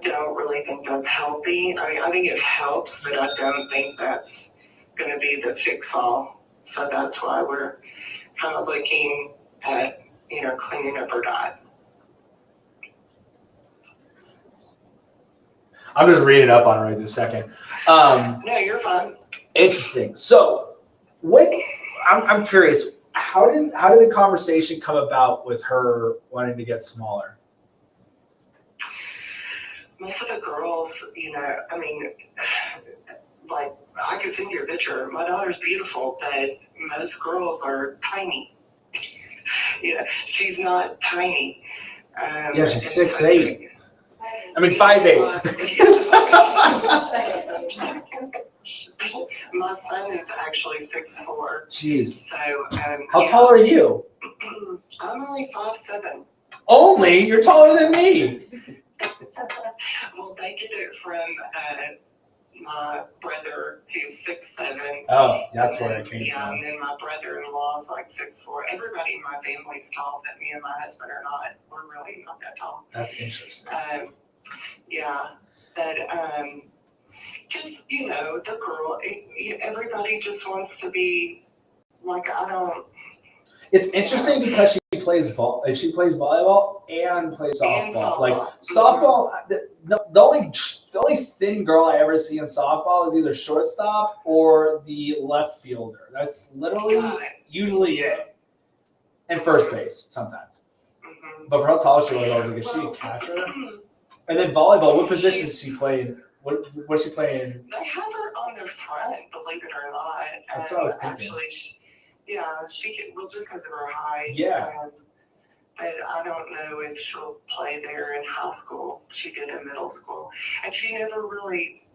don't really think that's healthy. I mean, I think it helps, but I don't think that's going to be the fix all. So that's why we're kind of looking at, cleaning up her diet. I'm just reading up on it right this second. No, you're fine. Interesting. So, what? I'm curious. How did the conversation come about with her wanting to get smaller? Most of the girls, I mean, like, I could send you a picture. My daughter's beautiful, but most girls are tiny. She's not tiny. Yeah, she's and 6'8". I mean 5'8". My son is actually 6'4". Jeez. So, How tall are you? I'm only 5'7". Only? You're taller than me. Well, they get it from my brother who's 6'7". Oh, that's And where then, it came yeah, from. and then my brother-in-law is like 6'4". Everybody in my family's tall, but me and my husband are not. We're really not that tall. That's interesting. Yeah, but just the girl. Everybody just wants to be like I don't. It's interesting because she plays volleyball and plays And softball. Like softball. softball, the only thin girl I ever see in softball is either shortstop or the left fielder. That's literally Got it. usually it. And first base sometimes. Mhm. But for how tall she was, I was like, is she a catcher? And then volleyball, what position is she playing? What is she playing? They have her on the front, believe it or not. That's what I was thinking. Actually, she could, well, just because of her height. Yeah. But I don't know if she'll play there in high school. She did in middle school. And she never really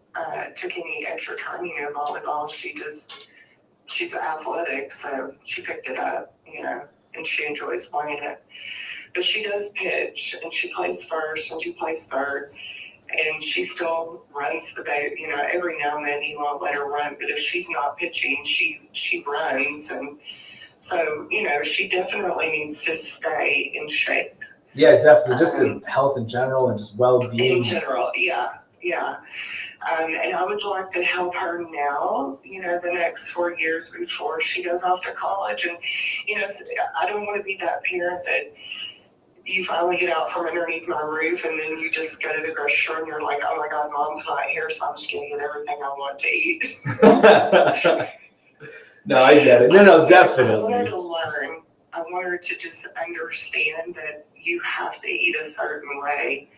took any extra training in volleyball. She's athletic, so she picked it up, and she enjoys playing it. But she does pitch, and she plays first, and she plays third. And she still runs the base. Every now and then you won't let her run, but if she's not pitching, she runs. And so, she definitely needs to stay in shape. Yeah, definitely. Just in health in general and just well-being. In general, yeah. And I would like to help her now, the next 4 years before she goes off to college. And, I don't want to be that parent that you finally get out from underneath my roof and then you just go to the grocery store and you're like, oh my God, Mom's not here, so I'm just going to get everything I want to eat. No, I get it. No, I want her definitely. to learn. I want her to just understand that you have to eat a certain way.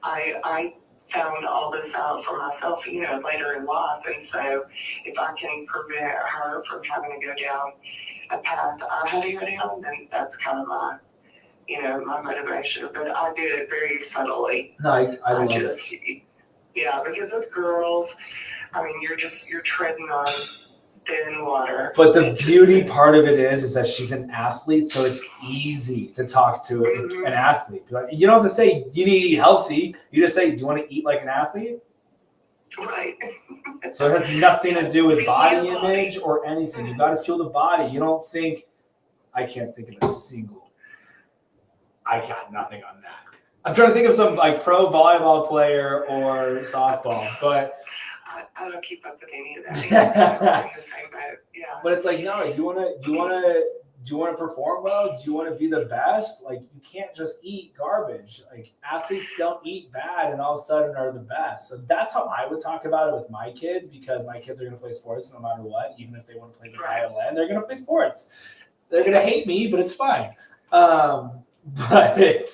I found all this out for myself, later in life. And so if I can prevent her from having to go down a path I had to go down, then that's kind of my, my motivation. But I do it very subtly. No, I love it. Yeah, because those girls, I mean, you're treading on thin water. But the beauty part of it is that she's an athlete, so it's easy to talk to an athlete. Like, you don't have to say you need to eat healthy. You just say, do you want to eat like an athlete? Right. So it has nothing to do with Feel body your body. image or anything. You got to feel the body. You don't think, I can't think of a single. I got nothing on that. I'm trying to think of some like pro volleyball player or softball, but I don't keep up with any of that. I'm in the same boat. Yeah. but it's like no, you wanna perform well? Do you want to be the best? Like you can't just eat garbage. Like athletes don't eat bad and all of a sudden are the best. So that's how I would talk about it with my kids because my kids are gonna play sports no matter what. Even if they want to play the violin, they're gonna play sports. They're gonna hate me, but it's fine. But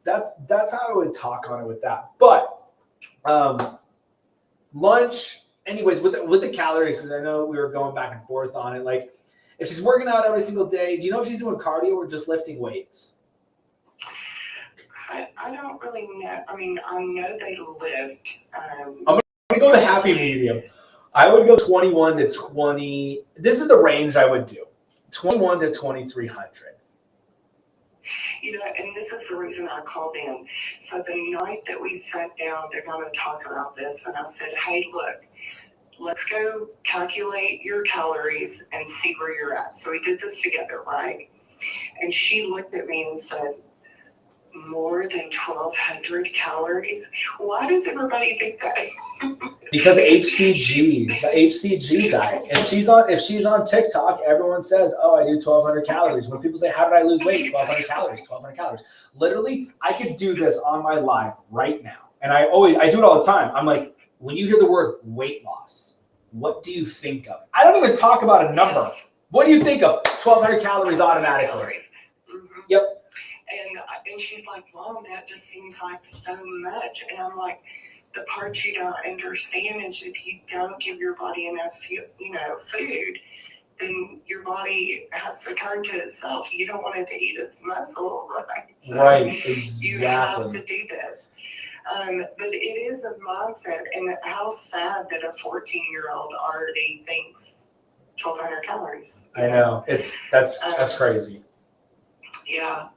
that's how I would talk on it with that. But lunch, anyways, with the calories, because I know we were going back and forth on it. Like, if she's working out every single day, do you know if she's doing cardio or just lifting weights? I don't really know. I mean, I know they lift. I'm gonna go the happy medium. I would go 21 to 20. This is the range I would do. 21 to 2,300. You know, and this is the reason I called in. So the night that we sat down to kind of talk about this, and I said, hey, look, let's go calculate your calories and see where you're at. So we did this together, right? And she looked at me and said, more than 1,200 calories? Why does everybody think that? Because HCG, the HCG diet. If she's on TikTok, everyone says, "Oh, I do 1,200 calories." When people say, "How did I lose weight?" 1,200 calories. 1,200 calories. Literally, I could do this on my live right now, and I do it all the time. I'm like, when you hear the word weight loss, what do you think of? I don't even talk about a number. What do you think of? 1,200 calories automatically. Mm-hmm. Yep. And she's like, Mom, that just seems like so much. And I'm like, the part you don't understand is if you don't give your body enough, food, then your body has to turn to itself. You don't want it to eat its muscle, right? So Right, you have exactly. to do this. But it is a mindset, and how sad that a 14-year-old already thinks 1,200 calories. I know. That's crazy. Yeah.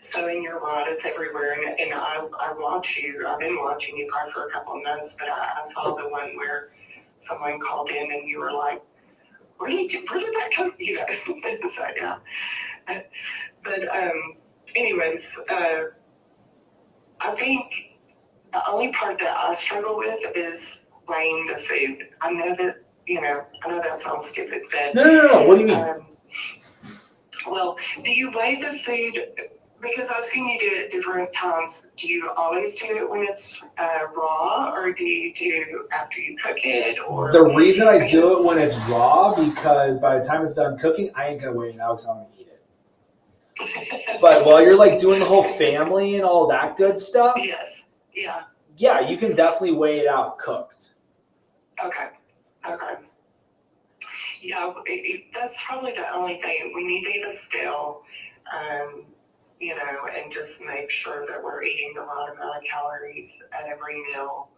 So, and you're right, it's everywhere. And I watch you. I've been watching you probably for a couple of months, but I saw the one where someone called in and you were like, where did that come? You know, so, yeah. But anyways, I think the only part that I struggle with is weighing the food. I know that sounds stupid, but No. What do you mean? Well, do you weigh the food? Because I've seen you do it different times. Do you always do it when it's raw, or do you do after you cook it? Or The reason I do it when it's raw, because by the time it's done cooking, I ain't gonna weigh it out because I'm gonna eat it. But while you're like doing the whole family and all that good stuff, Yes. Yeah. yeah, you can definitely weigh it out cooked. Okay. Yeah, that's probably the only thing. We need to eat a scale, and just make sure that we're eating the right amount of calories at every meal.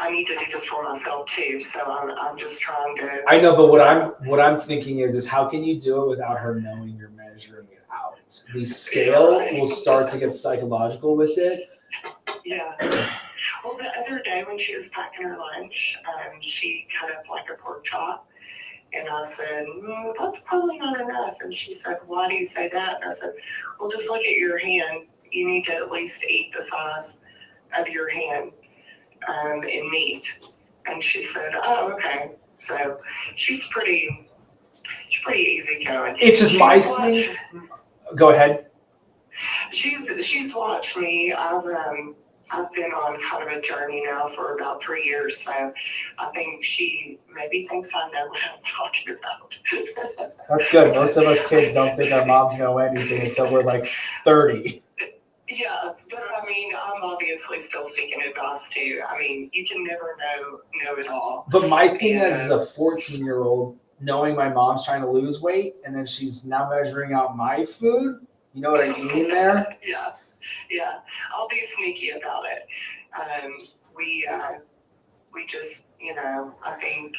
I need to do this for myself too, so I'm just trying to. I know, but what I'm thinking is how can you do it without her knowing you're measuring it out? The scale will start to get psychological with it. Yeah. Well, the other day when she was packing her lunch, she cut up like a pork chop. And I said, that's probably not enough. And she said, why do you say that? And I said, well, just look at your hand. You need to at least eat the size of your hand in meat. And she said, oh, okay. So she's pretty easygoing. It's just my thing. Go ahead. She's watched me. I've been on kind of a journey now for about 3 years, so I think she maybe thinks I know what I'm talking about. That's good. Most of us kids don't think our moms know anything until we're like 30. Yeah, but I mean, I'm obviously still seeking advice too. I mean, you can never know it all. But my thing as a 14-year-old, knowing my mom's trying to lose weight, and then she's now measuring out my food, you know what I mean there? Yeah, I'll be sneaky about it. We just, I think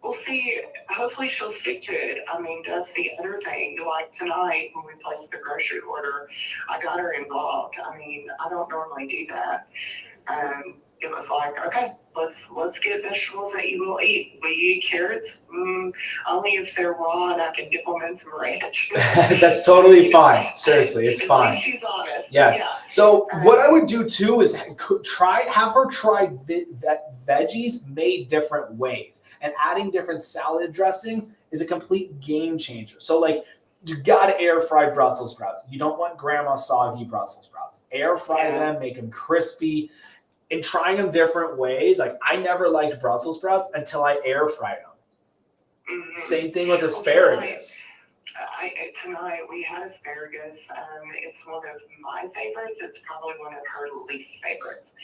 we'll see. Hopefully she'll stick to it. I mean, that's the other thing. Like tonight when we placed the grocery order, I got her involved. I mean, I don't normally do that. It was like, okay, let's get vegetables that you will eat. Will you eat carrots? Only if they're raw and I can dip them in some ranch. That's totally fine. Seriously, it's fine. She's honest. Yes. Yeah. So what I would do too is have her try veggies made different ways, and adding different salad dressings is a complete game changer. So like, you gotta air fry Brussels sprouts. You don't want grandma's soggy Brussels sprouts. Air fry them, make them crispy. And trying them different ways, like I never liked Brussels sprouts until I air fried them. Mm-hmm. Same thing with asparagus. Tonight we had asparagus. It's one of my favorites. It's probably one of her least favorites.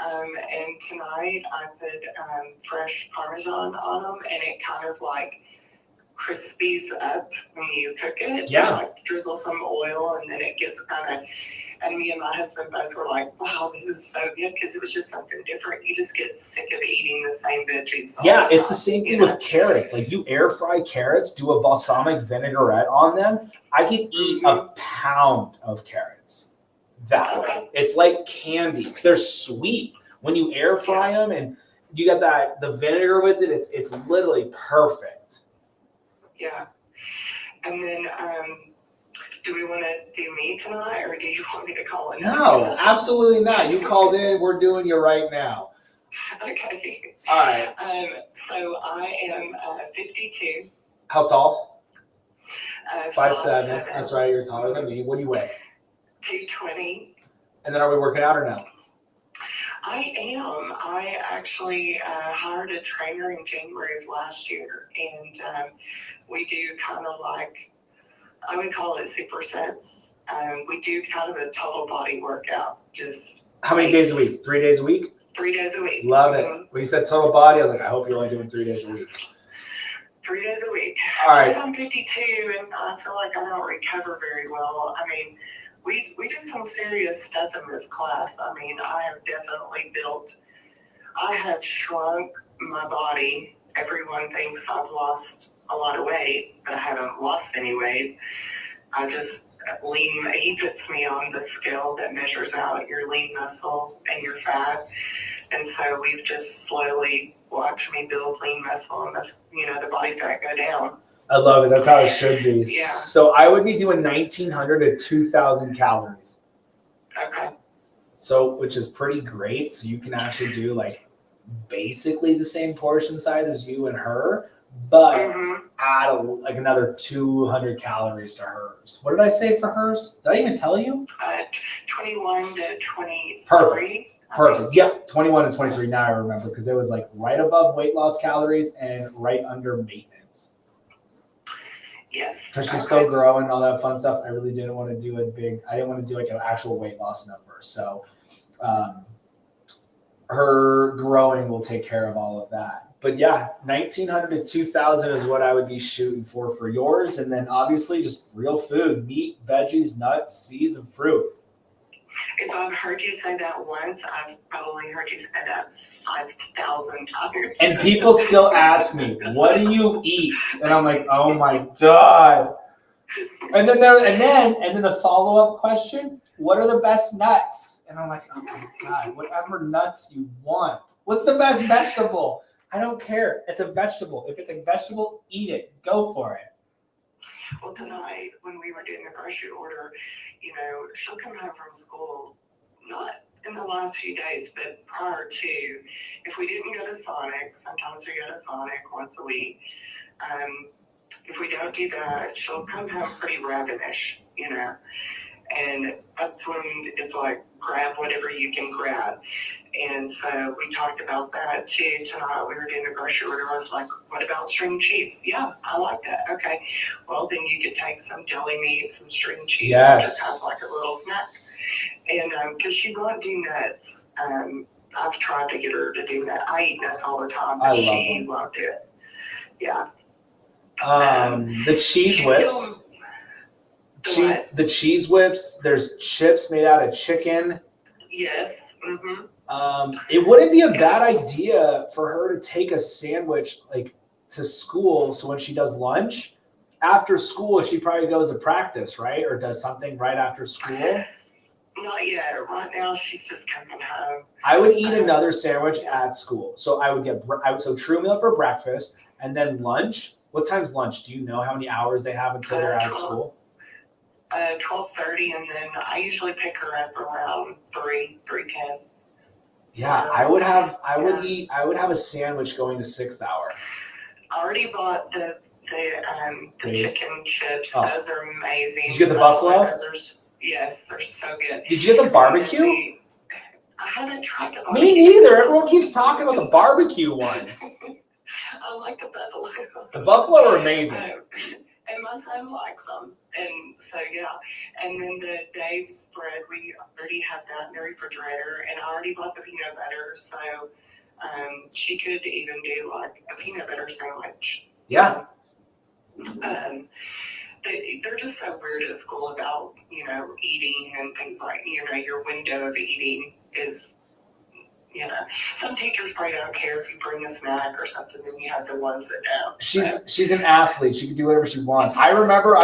And tonight I put fresh Parmesan on them, and it kind of like crispies up when you cook it. Yeah. Like drizzle some oil, and then it gets kind of. And me and my husband both were like, wow, this is so good, because it was just something different. You just get sick of eating the same veggies all Yeah, the it's the time, same you thing know? with carrots. Like you air fry carrots, do a balsamic vinaigrette on them. I can eat a pound of carrots that way. It's like candy because they're sweet. When you air fry them and you got the vinegar with it, it's literally perfect. Yeah. And then, do we want to do me tonight, or do you want me to call in? No, absolutely not. You called in. We're doing you right now. Okay. All right. So I am 52. How tall? 5'7". 5'7". That's right. You're taller than me. What do you weigh? 220. And then are we working out or no? I am. I actually hired a trainer in January of last year, and we do kind of like, I would call it supersets. We do kind of a total body workout, just How many days a week? 3 days a week? 3 days a week. Love it. When you said total body, I was like, I hope you're only doing 3 days a week. 3 days a week. All right. I'm 52, and I feel like I don't recover very well. I mean, we did some serious stuff in this class. I mean, I have definitely I have shrunk my body. Everyone thinks I've lost a lot of weight, but I haven't lost any weight. I just he puts me on the scale that measures out your lean muscle and your fat. And so we've just slowly watched me build lean muscle and the body fat go down. I love it. That's how it should be. Yeah. So I would be doing 1,900 to 2,000 calories. Okay. So, which is pretty great. So you can actually do like basically the same portion size as you and her, but add like another 200 calories to hers. What did I say for hers? Did I even tell you? 21 to 23. Perfect. Yep. 21 and 23. Now I remember because it was like right above weight loss calories and right under maintenance. Yes. Because she's still growing and all that fun stuff. I really didn't want to do I didn't want to do like an actual weight loss number. So her growing will take care of all of that. But yeah, 1,900 to 2,000 is what I would be shooting for yours. And then obviously just real food, meat, veggies, nuts, seeds, and fruit. If I've heard you say that once, I've probably heard you say that 5,000 times. And people still ask me, what do you eat? And I'm like, oh my God. And then the follow-up question, what are the best nuts? And I'm like, oh my God, whatever nuts you want. What's the best vegetable? I don't care. It's a vegetable. If it's a vegetable, eat it. Go for it. Well, tonight, when we were doing the grocery order, she'll come home from school, not in the last few days, but prior to, if we didn't go to Sonic, sometimes we go to Sonic once a week. If we don't do that, she'll come home pretty ravenous, and that's when it's like, grab whatever you can grab. And so we talked about that too tonight. We were doing the grocery order. I was like, what about string cheese? Yeah, I like that. Okay. Well, then you could take some deli meat, some string cheese, and just have like a little snack. And because she won't do nuts, I've tried to get her to do that. I eat nuts all the time, but she won't do it. Yeah. The cheese whips. The cheese whips. There's chips made out of chicken. Yes. Mm-hmm. It wouldn't be a bad idea for her to take a sandwich like to school. So when she does lunch, after school, she probably goes to practice, right? Or does something right after school. Not yet. Right now, she's just coming home. I would eat another sandwich at school. So I would get true meal for breakfast and then lunch. What time's lunch? Do you know how many hours they have until they're out of school? 12:30, and then I usually pick her up around 3:10. Yeah, so, I would have a sandwich going to 6th hour. I already bought the chicken chips. Oh. Those are amazing. Did you get the buffalo? Yes, they're so good. Did you get the barbecue? I haven't tried the barbecue. Me neither. Everyone keeps talking about the barbecue ones. I like the buffalo. The buffalo are amazing. And my son likes them. And so, yeah. And then the Dave's spread, we already have that in the refrigerator. And I already bought the peanut butter. So she could even do like a peanut butter sandwich. Yeah. they're just so weird at school about, eating and things like, your window of eating is, some teachers probably don't care if you bring a snack or something, then you have the ones that don't. She's an athlete. She can do whatever she wants. I remember.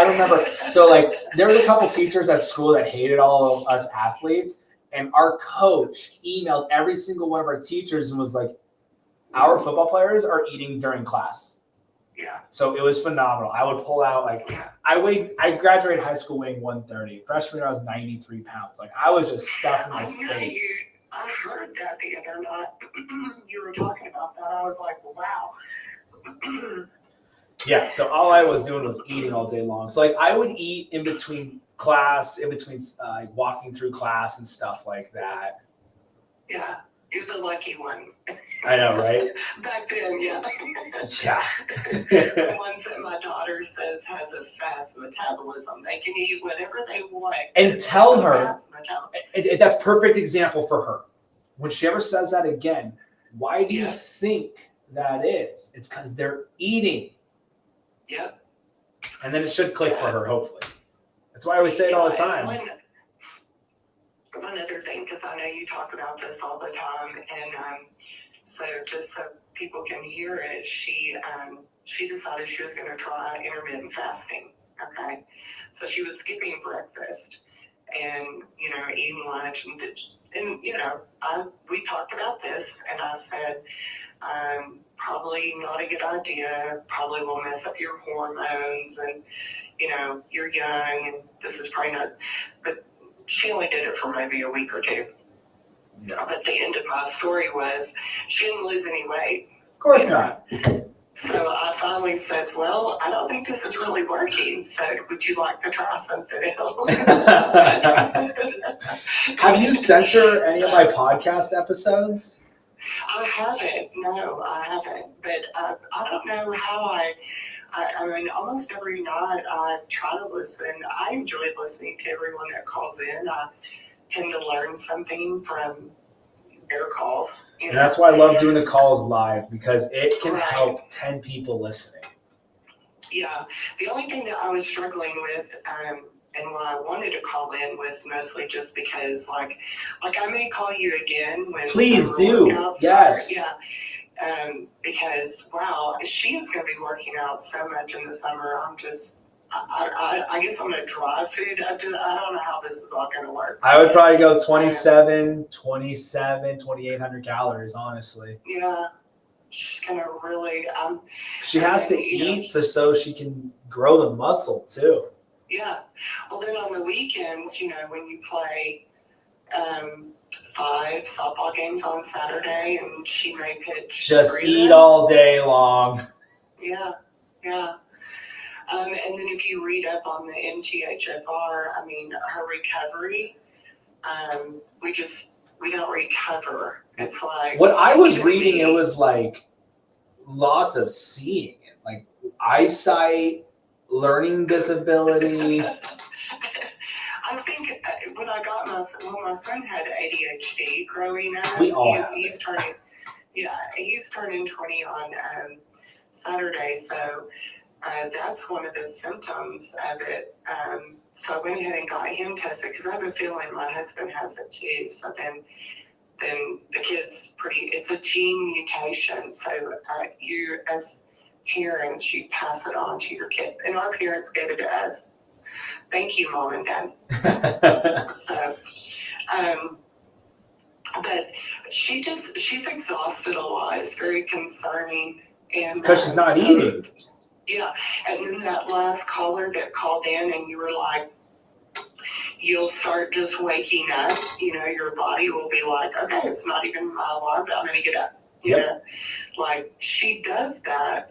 So like, there was a couple teachers at school that hated all of us athletes, and our coach emailed every single one of our teachers and was like, "Our football players are eating during class." Yeah. So it was phenomenal. I would pull out I graduated high school weighing 130. Freshman year I was 93 pounds. Like I was just stuffing my face. I heard that the other night. You were talking about that. I was like, wow. Yeah, so all I was doing was eating all day long. So like I would eat in between class, in between walking through class and stuff like that. Yeah, you're the lucky one. I know, right? Back then, yeah. Yeah. The ones that my daughter says has a fast metabolism. They can eat whatever they want. And tell her, fast metabolism. and that's perfect example for her. When she ever says that again, why do you think that is? It's because they're eating. Yep. And then it should click for her, hopefully. That's why I always say it all the time. One other thing, because I know you talk about this all the time, and so just so people can hear it, she decided she was going to try intermittent fasting. Okay, so she was skipping breakfast and eating lunch, and we talked about this, and I said probably not a good idea. Probably will mess up your hormones, and you're young, and this is probably not. But she only did it for maybe a week or two. Yeah. But the end of my story was she didn't lose any weight. Of course not. So I finally said, well, I don't think this is really working. So would you like to try something else? Have you sent her any of my podcast episodes? I haven't. No, I haven't. But I don't know how I mean, almost every night I try to listen. I enjoy listening to everyone that calls in. I tend to learn something from their calls. And that's why I love doing the calls live, because it can help 10 people listening. Yeah. The only thing that I was struggling with and why I wanted to call in was mostly just because, like I may call you again when please do. Yes. Yeah. Because wow, she is going to be working out so much in the summer. I guess I'm going to drive food. I don't know how this is all going to work. I would probably go 2,800 calories, honestly. Yeah. She's going to really, she has to eat so she can grow the muscle too. Yeah. Well, then on the weekends, when you play, 5 softball games on Saturday, and she may pitch. Just eat all day long. Yeah. And then if you read up on the MTHFR, I mean, her recovery, we don't recover. It's like what I was reading. It was like loss of seeing, like eyesight, learning disability. I think when my son had ADHD growing up, we all have he's turning 20 on Saturday, so that's one of the symptoms of it. So I went ahead and got him tested because I have a feeling my husband has it too. So then the kid's it's a gene mutation. So you as parents, you pass it on to your kid, and our parents gave it to us. Thank you, Mom and Dad. So, but she's exhausted a lot. It's very concerning. And because she's not eating. Yeah. And then that last caller that called in, and you were like, you'll start just waking up. Your body will be like, okay, it's not even my alarm, but I'm going to get up. You know, like she does that.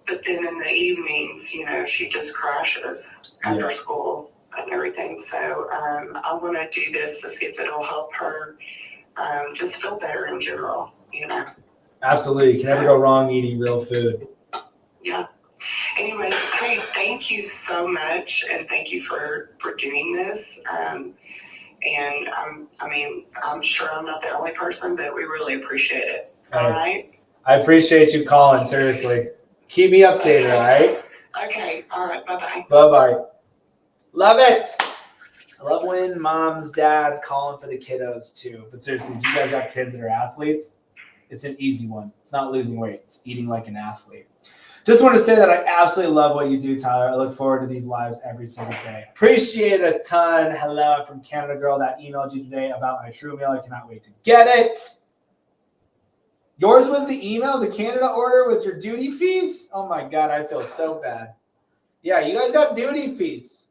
But then in the evenings, she just crashes after school and everything. So I want to do this to see if it'll help her just feel better in general, Absolutely. You can never go wrong eating real food. Yeah. Anyway, hey, thank you so much. And thank you for doing this. And I'm sure I'm not the only person, but we really appreciate it. All right. I appreciate you calling. Seriously. Keep me updated, all right? Okay, all right, bye-bye. Bye-bye. Love it. I love when moms, dads calling for the kiddos too. But seriously, if you guys got kids that are athletes, it's an easy one. It's not losing weight. It's eating like an athlete. Just want to say that I absolutely love what you do, Tyler. I look forward to these lives every single day. Appreciate it a ton. Hello, I'm from Canada Girl that emailed you today about my True Meal. I cannot wait to get it. Yours was the email, the Canada order with your duty fees? Oh my God, I feel so bad. Yeah, you guys got duty fees.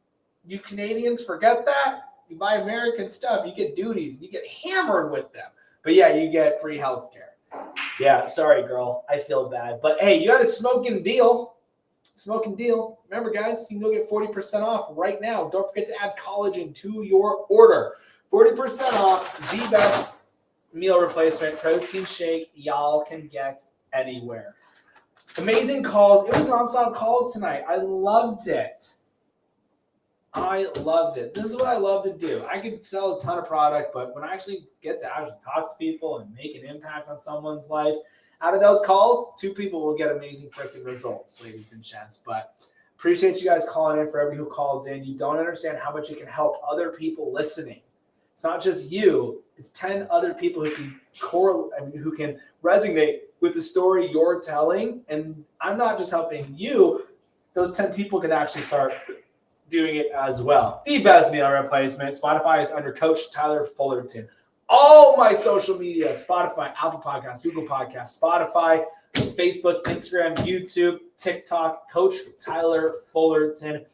You Canadians forget that? You buy American stuff, you get duties, you get hammered with them. But yeah, you get free health care. Yeah, sorry, girl. I feel bad. But hey, you got a smoking deal. Smoking deal. Remember, guys, you can go get 40% off right now. Don't forget to add collagen to your order. 40% off the best meal replacement protein shake y'all can get anywhere. Amazing calls. It was nonstop calls tonight. I loved it. I loved it. This is what I love to do. I could sell a ton of product, but when I actually get to actually talk to people and make an impact on someone's life, out of those calls, 2 people will get amazing freaking results, ladies and gents. But appreciate you guys calling in. For everybody who called in, you don't understand how much it can help other people listening. It's not just you. It's 10 other people who can who can resonate with the story you're telling. And I'm not just helping you. Those 10 people can actually start doing it as well. The best meal replacement. Spotify is under Coach Tyler Fullerton. All my social media, Spotify, Apple Podcasts, Google Podcasts, Spotify, Facebook, Instagram, YouTube, TikTok, Coach Tyler Fullerton,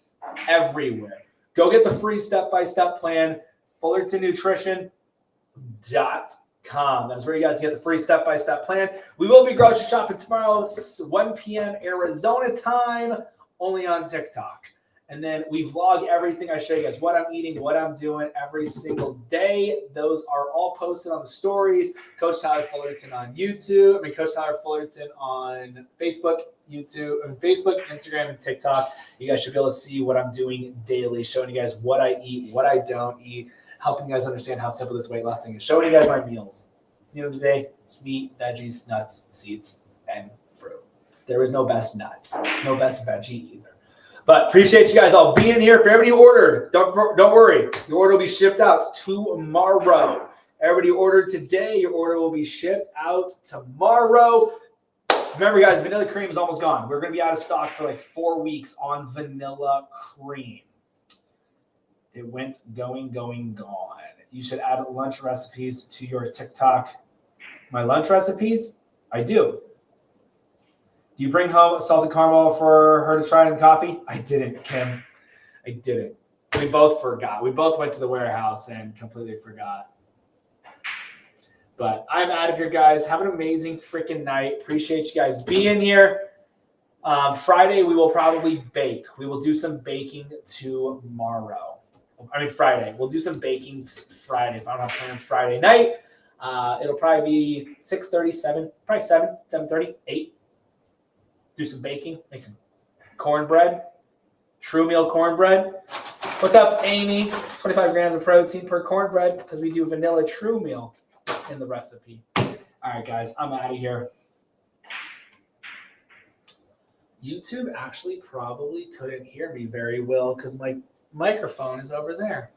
everywhere. Go get the free step-by-step plan, FullertonNutrition.com. That's where you guys get the free step-by-step plan. We will be grocery shopping tomorrow, 1 p.m. Arizona time, only on TikTok. And then we vlog everything. I show you guys what I'm eating, what I'm doing every single day. Those are all posted on the stories. Coach Tyler Fullerton on YouTube. Coach Tyler Fullerton on Facebook, Instagram, and TikTok. You guys should be able to see what I'm doing daily, showing you guys what I eat, what I don't eat, helping you guys understand how simple this weight loss thing is, showing you guys my meals. At the end of the day, it's meat, veggies, nuts, seeds, and fruit. There is no best nuts, no best veggie either. But appreciate you guys all being here. For everybody who ordered, don't worry. Your order will be shipped out tomorrow. Everybody who ordered today, your order will be shipped out tomorrow. Remember, guys, vanilla cream is almost gone. We're going to be out of stock for like 4 weeks on vanilla cream. It went gone. You should add lunch recipes to your TikTok. My lunch recipes? I do. Do you bring home salted caramel for her to try in coffee? I didn't, Kim. I didn't. We both forgot. We both went to the warehouse and completely forgot. But I'm out of here, guys. Have an amazing freaking night. Appreciate you guys being here. Friday, we will probably bake. We will do some baking tomorrow. Friday. We'll do some baking Friday. If I don't have plans Friday night, it'll probably be 6:30, 7, probably 7, 7:30, 8. Do some baking, make some cornbread, True Meal cornbread. What's up, Amy? 25 grams of protein per cornbread because we do vanilla True Meal in the recipe. All right, guys, I'm out of here. YouTube actually probably couldn't hear me very well because my microphone is over there.